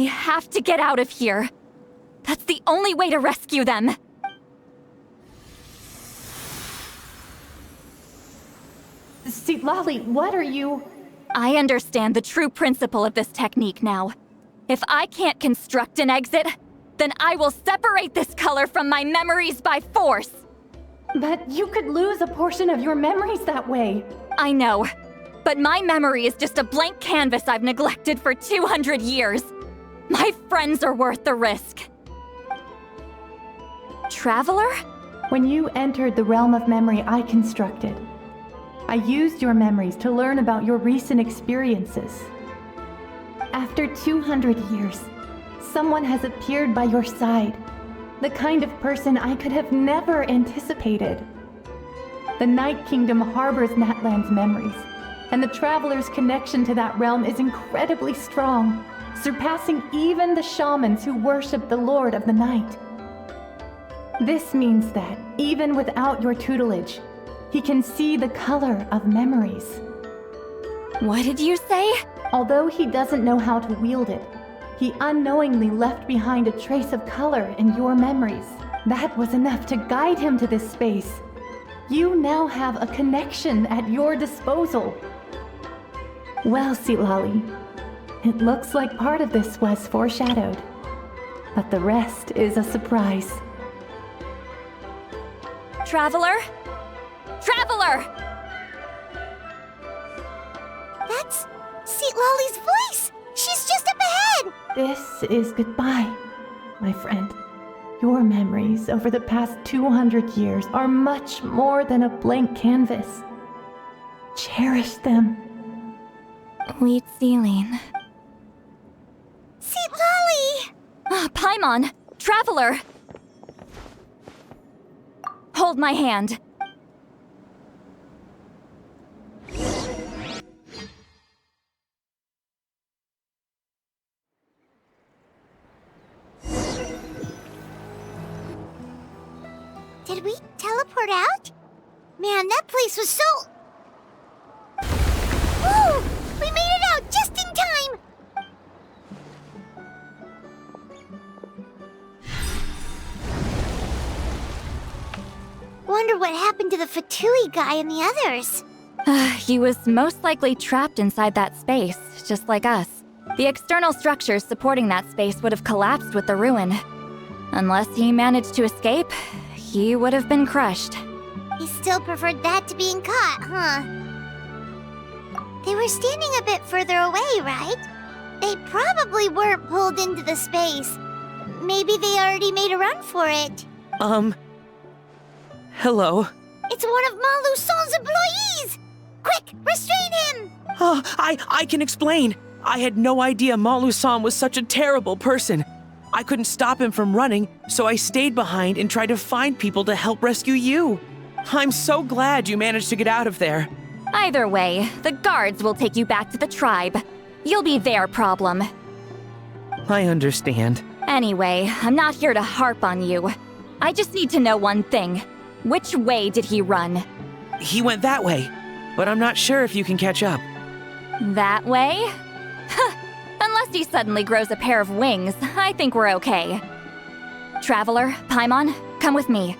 have to get out of here. That's the only way to rescue them. Citlali, what are you... I understand the true principle of this technique now. If I can't construct an exit, then I will separate this color from my memories by force. But you could lose a portion of your memories that way. I know, but my memory is just a blank canvas I've neglected for 200 years. My friends are worth the risk. Traveler? When you entered the realm of memory I constructed, I used your memories to learn about your recent experiences. After 200 years, someone has appeared by your side, the kind of person I could have never anticipated. The Night Kingdom harbors Natlan's memories, and the Traveler's connection to that realm is incredibly strong, surpassing even the shamans who worship the Lord of the Night. This means that, even without your tutelage, he can see the color of memories. What did you say? Although he doesn't know how to wield it, he unknowingly left behind a trace of color in your memories. That was enough to guide him to this space. You now have a connection at your disposal. Well, Citlali, it looks like part of this was foreshadowed, but the rest is a surprise. Traveler? Traveler! That's Citlali's voice! She's just up ahead! This is goodbye, my friend. Your memories over the past 200 years are much more than a blank canvas. Cherish them. Wheat Celine. Citlali! Paimon! Traveler! Hold my hand. Did we teleport out? Man, that place was so... Woo! We made it out just in time! Wonder what happened to the Fatui guy and the others. He was most likely trapped inside that space, just like us. The external structures supporting that space would have collapsed with the ruin. Unless he managed to escape, he would have been crushed. He still preferred that to being caught, huh? They were standing a bit further away, right? They probably weren't pulled into the space. Maybe they already made a run for it. Hello? It's It's one of Maluson's employees! Quick, restrain him! I can explain. I had no idea Malusan was such a terrible person. I couldn't stop him from running, so I stayed behind and tried to find people to help rescue you. I'm so glad you managed to get out of there. Either way, the guards will take you back to the tribe. You'll be their problem. I understand. Anyway, I'm not here to harp on you. I just need to know one thing. Which way did he run? He went that way, but I'm not sure if you can catch up. That way? Unless he suddenly grows a pair of wings, I think we're okay. Traveler, Paimon, come with me.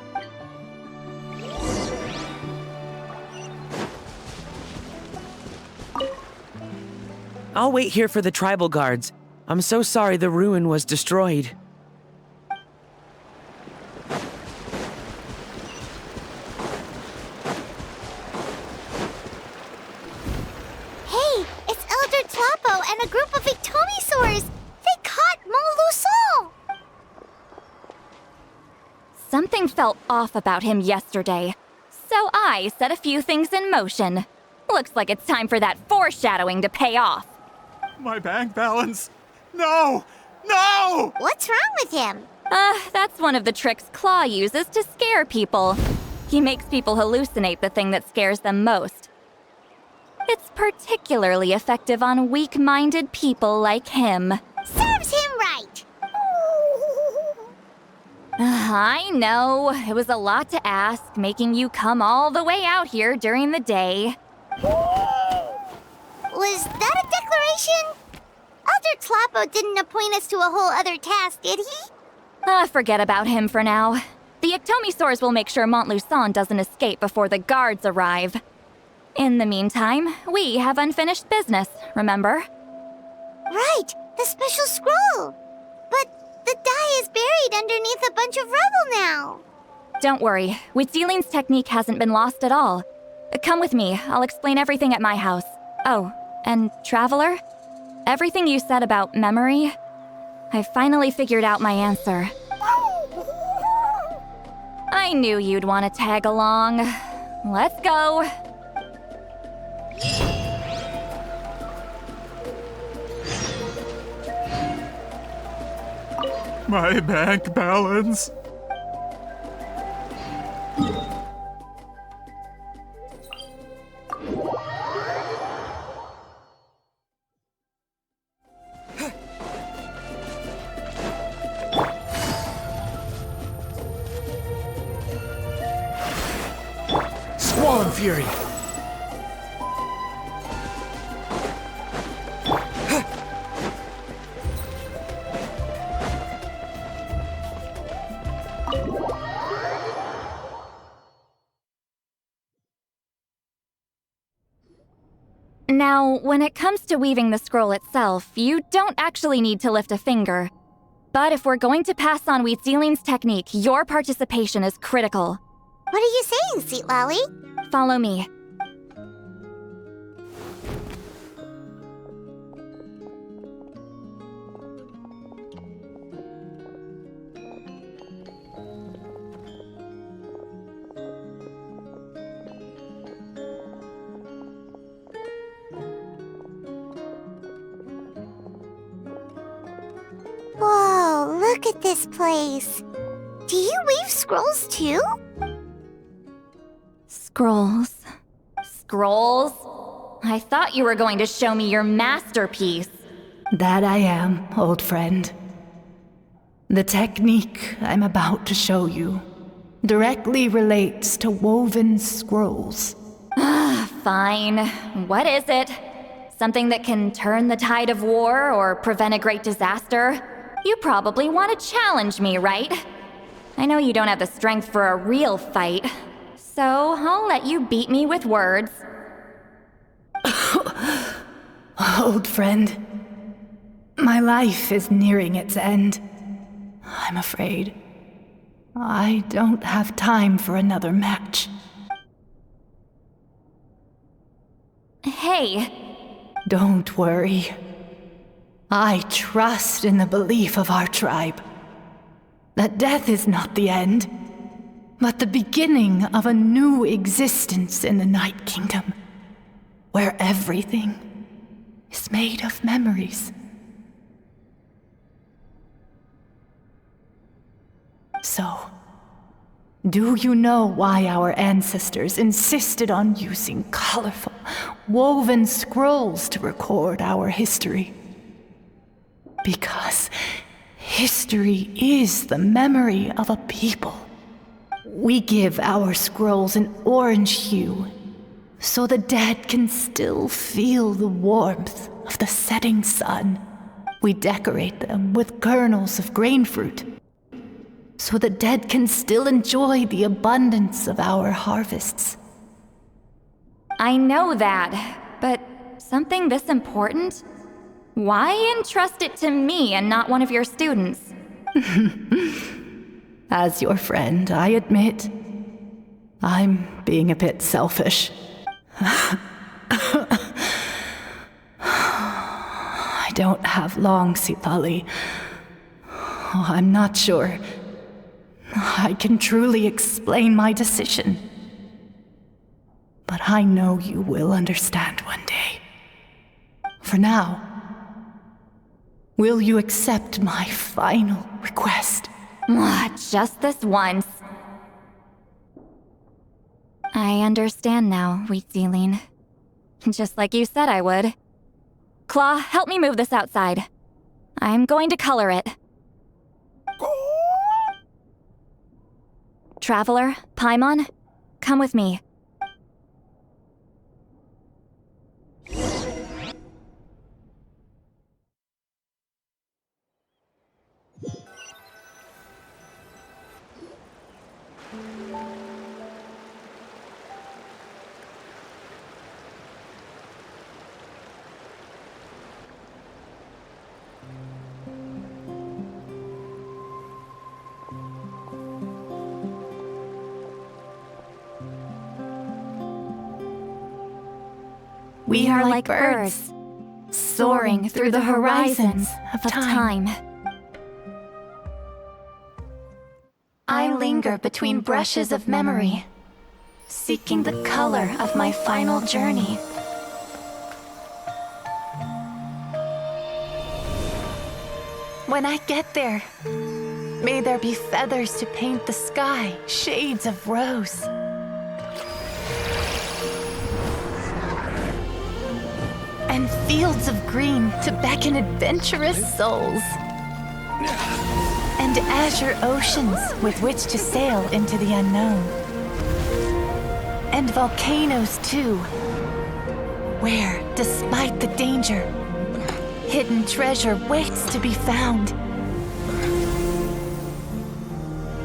I'll wait here for the tribal guards. I'm so sorry the ruin was destroyed. Hey, it's Elder Tlapo and a group of Ictomisaurs! They caught Maluson! Something felt off about him yesterday, so I set a few things in motion. Looks like it's time for that foreshadowing to pay off. My bank balance! No! No! What's wrong with him? That's one of the tricks Claw uses to scare people. He makes people hallucinate the thing that scares them most. It's particularly effective on weak-minded people like him. Serves him right! I know, it was a lot to ask, making you come all the way out here during the day. Was that a declaration? Elder Tlapo didn't appoint us to a whole other task, did he? Forget about him for now. The Ictomisaurs will make sure Montluçon doesn't escape before the guards arrive. In the meantime, we have unfinished business, remember? Right, the special scroll. But the die is buried underneath a bunch of rubble now. Don't worry, Huitzilin's technique hasn't been lost at all. Come with me, I'll explain everything at my house. Oh, and Traveler? Everything you said about memory, I finally figured out my answer. I knew you'd want to tag along. Let's go. My bank balance. Squall Fury! Now, when it comes to weaving the scroll itself, you don't actually need to lift a finger. But if we're going to pass on Huitzilin's technique, your participation is critical. What are you saying, Sweet Lolly? Follow me. Whoa, look at this place. Do you weave scrolls too? Scrolls. Scrolls? I thought you were going to show me your masterpiece. That I am, old friend. The technique I'm about to show you directly relates to woven scrolls. Fine. What is it? Something that can turn the tide of war or prevent a great disaster? You probably want to challenge me, right? I know you don't have the strength for a real fight, so I'll let you beat me with words. Old friend, my life is nearing its end. I'm afraid I don't have time for another match. Hey. Don't worry. I trust in the belief of our tribe that death is not the end, but the beginning of a new existence in the Night Kingdom, where everything is made of memories. So, do you know why our ancestors insisted on using colorful, woven scrolls to record our history? Because history is the memory of a people. We give our scrolls an orange hue, so the dead can still feel the warmth of the setting sun. We decorate them with kernels of grain fruit, so the dead can still enjoy the abundance of our harvests. I know that, but something this important? Why entrust it to me and not one of your students? As your friend, I admit, I'm being a bit selfish. I don't have long, Sitali. I'm not sure I can truly explain my decision. But I know you will understand one day. For now, will you accept my final request? Just this once. I understand now, Wheat Sealing. Just like you said I would. Claw, help me move this outside. I'm going to color it. Traveler, Paimon, come with me. We are like birds, soaring through the horizons of time. I linger between brushes of memory, seeking the color of my final journey. When I get there, may there be feathers to paint the sky, shades of rose. And fields of green to beckon adventurous souls. And azure oceans with which to sail into the unknown. And volcanoes too, where, despite the danger, hidden treasure waits to be found.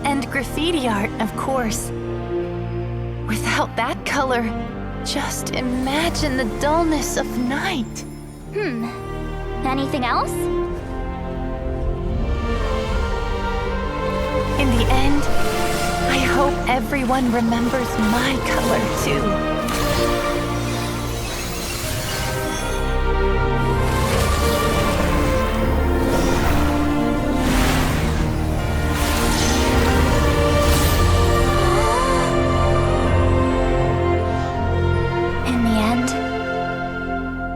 And graffiti art, of course. Without that color, just imagine the dullness of night. Anything else? In the end, I hope everyone remembers my color too.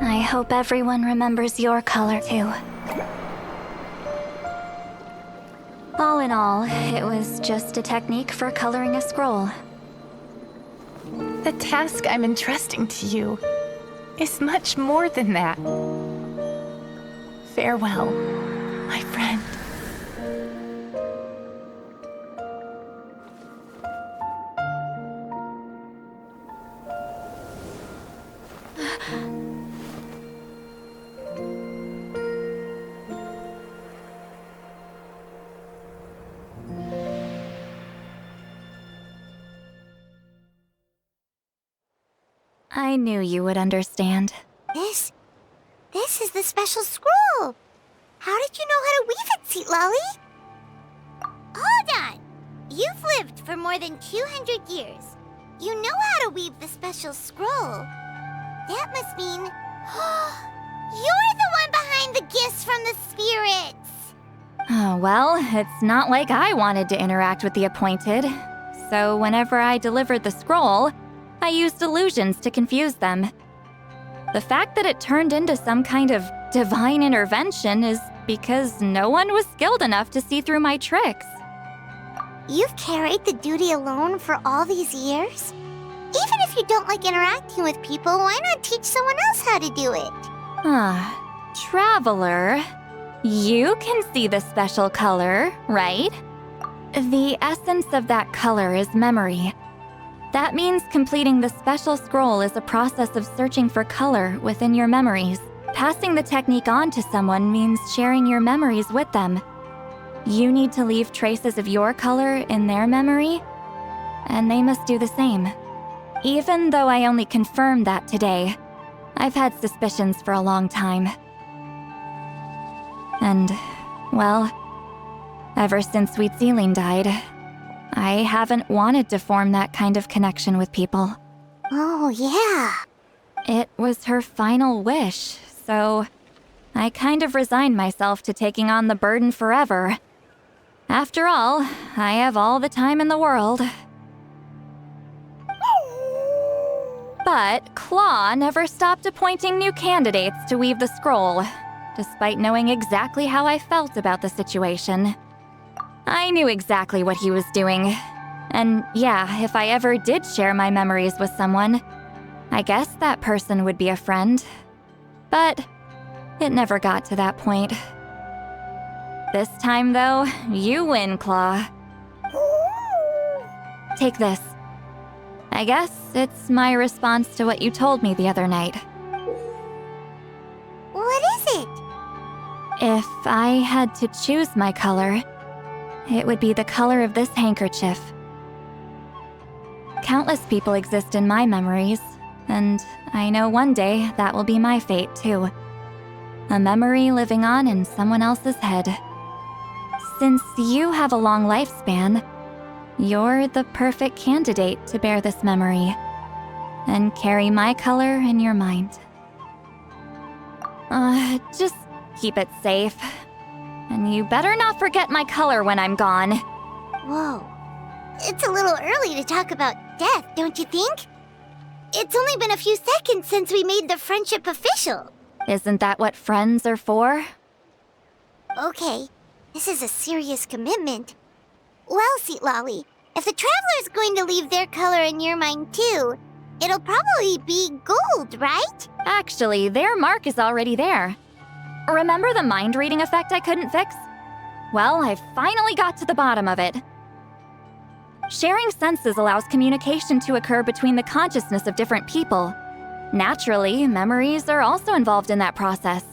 I hope everyone remembers your color too. All in all, it was just a technique for coloring a scroll. The task I'm entrusting to you is much more than that. Farewell, my friend. I knew you would understand. This is the special scroll. How did you know how to weave it, Seat Lolly? Hold on. You've lived for more than 200 years. You know how to weave the special scroll. That must mean you're the one behind the gifts from the spirits. Oh, well, it's not like I wanted to interact with the appointed. so whenever I delivered the scroll, I used illusions to confuse them. The fact that it turned into some kind of divine intervention is because no one was skilled enough to see through my tricks. You've carried the duty alone for all these years? Even if you don't like interacting with people, why not teach someone else how to do it? Traveler, you can see the special color, right? The essence of that color is memory. That means completing the special scroll is a process of searching for color within your memories. Passing the technique on to someone means sharing your memories with them. You need to leave traces of your color in their memory, and they must do the same. Even though I only confirmed that today, I've had suspicions for a long time. And, well, ever since Sweet Celine died, I haven't wanted to form that kind of connection with people. Oh, yeah. It was her final wish, so I kind of resigned myself to taking on the burden forever. After all, I have all the time in the world. But Claw never stopped appointing new candidates to weave the scroll, despite knowing exactly how I felt about the situation. I knew exactly what he was doing. And yeah, if I ever did share my memories with someone, I guess that person would be a friend. But it never got to that point. This time, though, you win, Claw. Take this. I guess it's my response to what you told me the other night. What is it? If I had to choose my color, it would be the color of this handkerchief. Countless people exist in my memories, and I know one day that will be my fate, too. A memory living on in someone else's head. Since you have a long lifespan, you're the perfect candidate to bear this memory and carry my color in your mind. Just keep it safe. And you better not forget my color when I'm gone. Whoa. It's a little early to talk about death, don't you think? It's only been a few seconds since we made the friendship official. Isn't that what friends are for? Okay, this is a serious commitment. Well, Seat Lolly, if the Traveler's going to leave their color in your mind too, it'll probably be gold, right? Actually, their mark is already there. Remember the mind reading effect I couldn't fix? Well, I finally got to the bottom of it. Sharing senses allows communication to occur between the consciousness of different people. Naturally, memories are also involved in that process.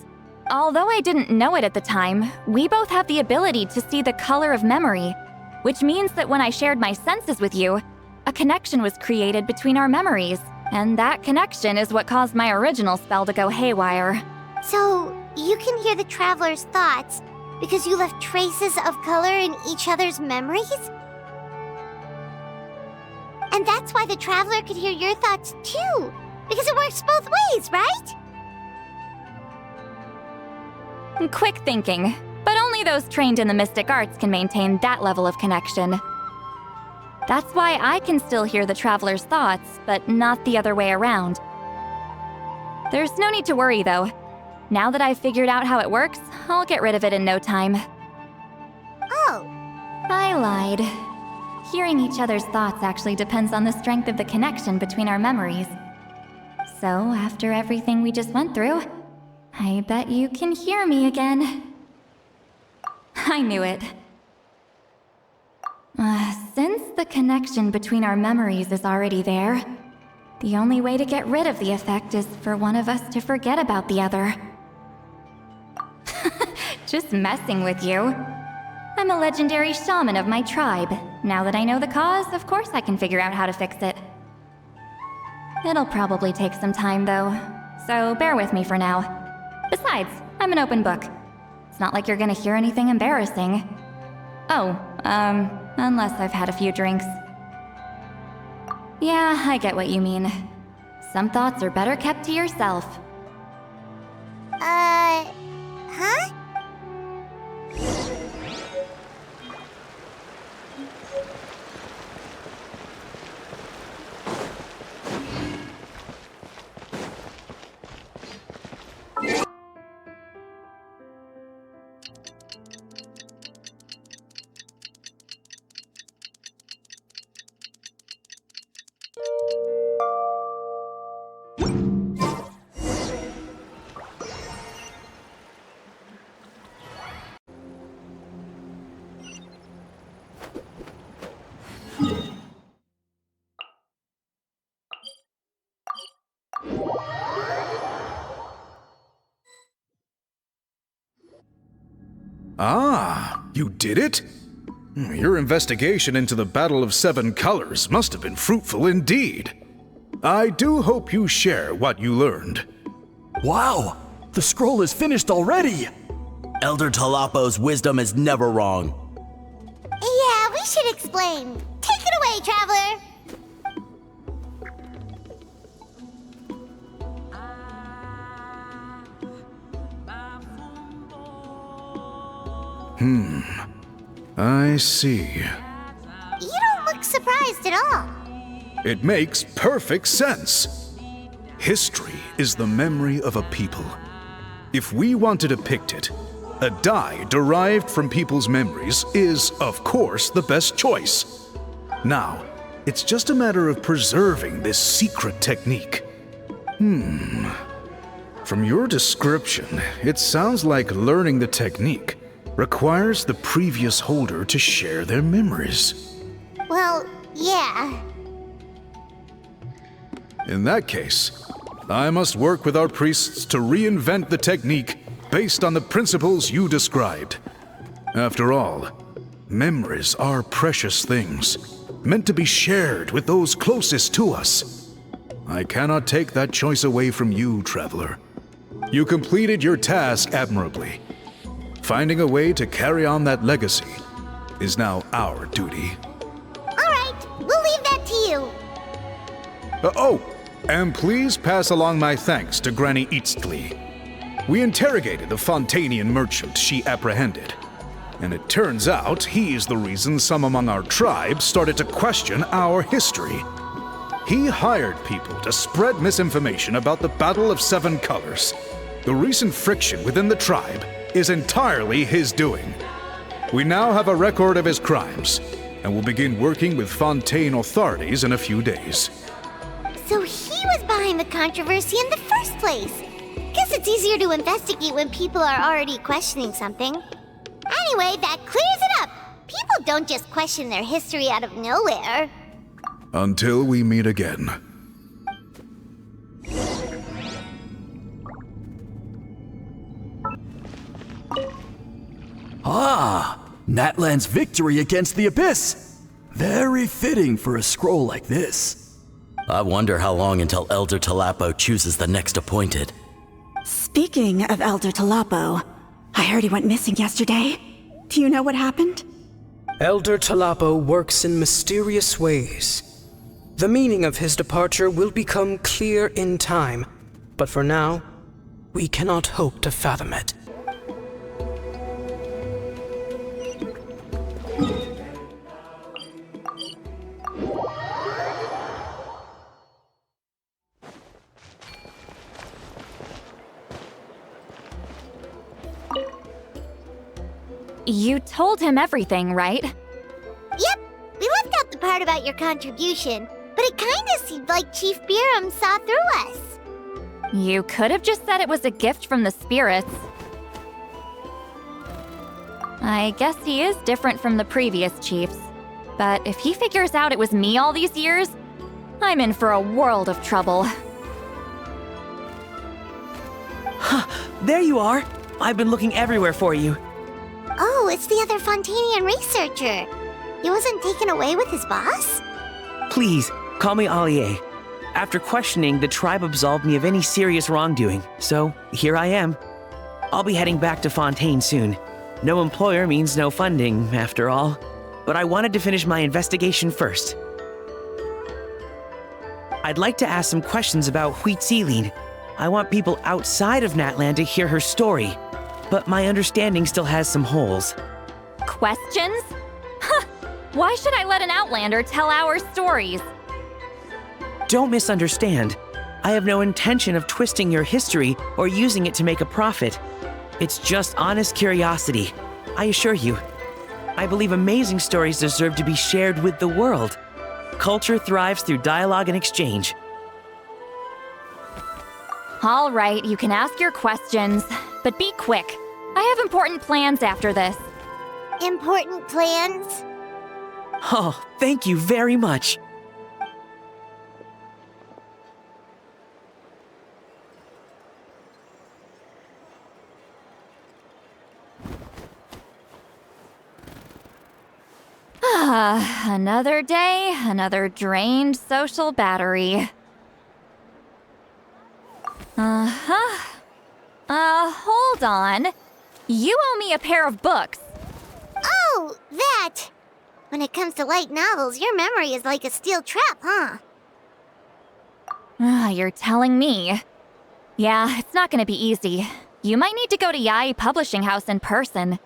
Although I didn't know it at the time, we both have the ability to see the color of memory, which means that when I shared my senses with you, a connection was created between our memories, and that connection is what caused my original spell to go haywire. So, you can hear the Traveler's thoughts because you left traces of color in each other's memories? And that's why the Traveler could hear your thoughts too, because it works both ways, right? Quick thinking, but only those trained in the mystic arts can maintain that level of connection. That's why I can still hear the Traveler's thoughts, but not the other way around. There's no need to worry, though. Now that I've figured out how it works, I'll get rid of it in no time. Oh. I lied. Hearing each other's thoughts actually depends on the strength of the connection between our memories. So, after everything we just went through, I bet you can hear me again. I knew it. Since the connection between our memories is already there, the only way to get rid of the effect is for one of us to forget about the other. Just messing with you. I'm a legendary shaman of my tribe. Now that I know the cause, of course I can figure out how to fix it. It'll probably take some time, though, so bear with me for now. Besides, I'm an open book. It's not like you're gonna hear anything embarrassing. Oh, unless I've had a few drinks. Yeah, I get what you mean. Some thoughts are better kept to yourself. Huh? Ah, you did it? Your investigation into the Battle of Seven Colors must have been fruitful indeed. I do hope you share what you learned. Wow! The scroll is finished already! Elder Talapo's wisdom is never wrong. Yeah, we should explain. Take it away, Traveler! I see. You don't look surprised at all. It makes perfect sense. History is the memory of a people. If we want to depict it, a dye derived from people's memories is, of course, the best choice. Now, it's just a matter of preserving this secret technique. From your description, it sounds like learning the technique requires the previous holder to share their memories. Well, yeah. In that case, I must work with our priests to reinvent the technique based on the principles you described. After all, memories are precious things, meant to be shared with those closest to us. I cannot take that choice away from you, Traveler. You completed your task admirably. Finding a way to carry on that legacy is now our duty. All right, we'll leave that to you. And please pass along my thanks to Granny Eastly. We interrogated the Fontanian merchant she apprehended, and it turns out he is the reason some among our tribe started to question our history. He hired people to spread misinformation about the Battle of Seven Colors. The recent friction within the tribe is entirely his doing. We now have a record of his crimes, and will begin working with Fontaine authorities in a few days. So he was behind the controversy in the first place. Guess it's easier to investigate when people are already questioning something. Anyway, that clears it up. People don't just question their history out of nowhere. Until we meet again. Ah, Natlan's victory against the Abyss. Very fitting for a scroll like this. I wonder how long until Elder Talapo chooses the next appointed. Speaking of Elder Talapo, I heard he went missing yesterday. Do you know what happened? Elder Talapo works in mysterious ways. The meaning of his departure will become clear in time, but for now, we cannot hope to fathom it. You told him everything, right? Yep, we left out the part about your contribution, but it kinda seemed like Chief Biram saw through us. You could have just said it was a gift from the spirits. I guess he is different from the previous chiefs. But if he figures out it was me all these years, I'm in for a world of trouble. There you are! I've been looking everywhere for you. Oh, it's the other Fontanian researcher. He wasn't taken away with his boss? Please, call me Allier. After questioning, the tribe absolved me of any serious wrongdoing, so here I am. I'll be heading back to Fontaine soon. No employer means no funding, after all. But I wanted to finish my investigation first. I'd like to ask some questions about Huitziline. I want people outside of Natlan to hear her story, but my understanding still has some holes. Questions? Why should I let an Outlander tell our stories? Don't misunderstand. I have no intention of twisting your history or using it to make a profit. It's just honest curiosity, I assure you. I believe amazing stories deserve to be shared with the world. Culture thrives through dialogue and exchange. All right, you can ask your questions, but be quick. I have important plans after this. Important plans? Oh, thank you very much. Another day, another drained social battery. Hold on. You owe me a pair of books. Oh, that! When it comes to light novels, your memory is like a steel trap, huh? You're telling me. Yeah, it's not gonna be easy. You might need to go to Yai Publishing House in person.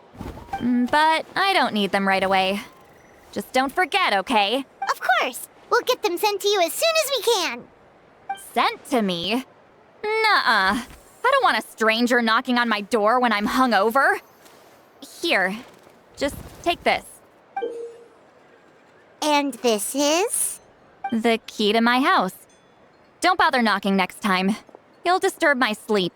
But I don't need them right away. Just don't forget, okay? Of course! We'll get them sent to you as soon as we can! Sent to me? Nuh-uh. I don't want a stranger knocking on my door when I'm hungover. Here, just take this. And this is? The key to my house. Don't bother knocking next time. You'll disturb my sleep.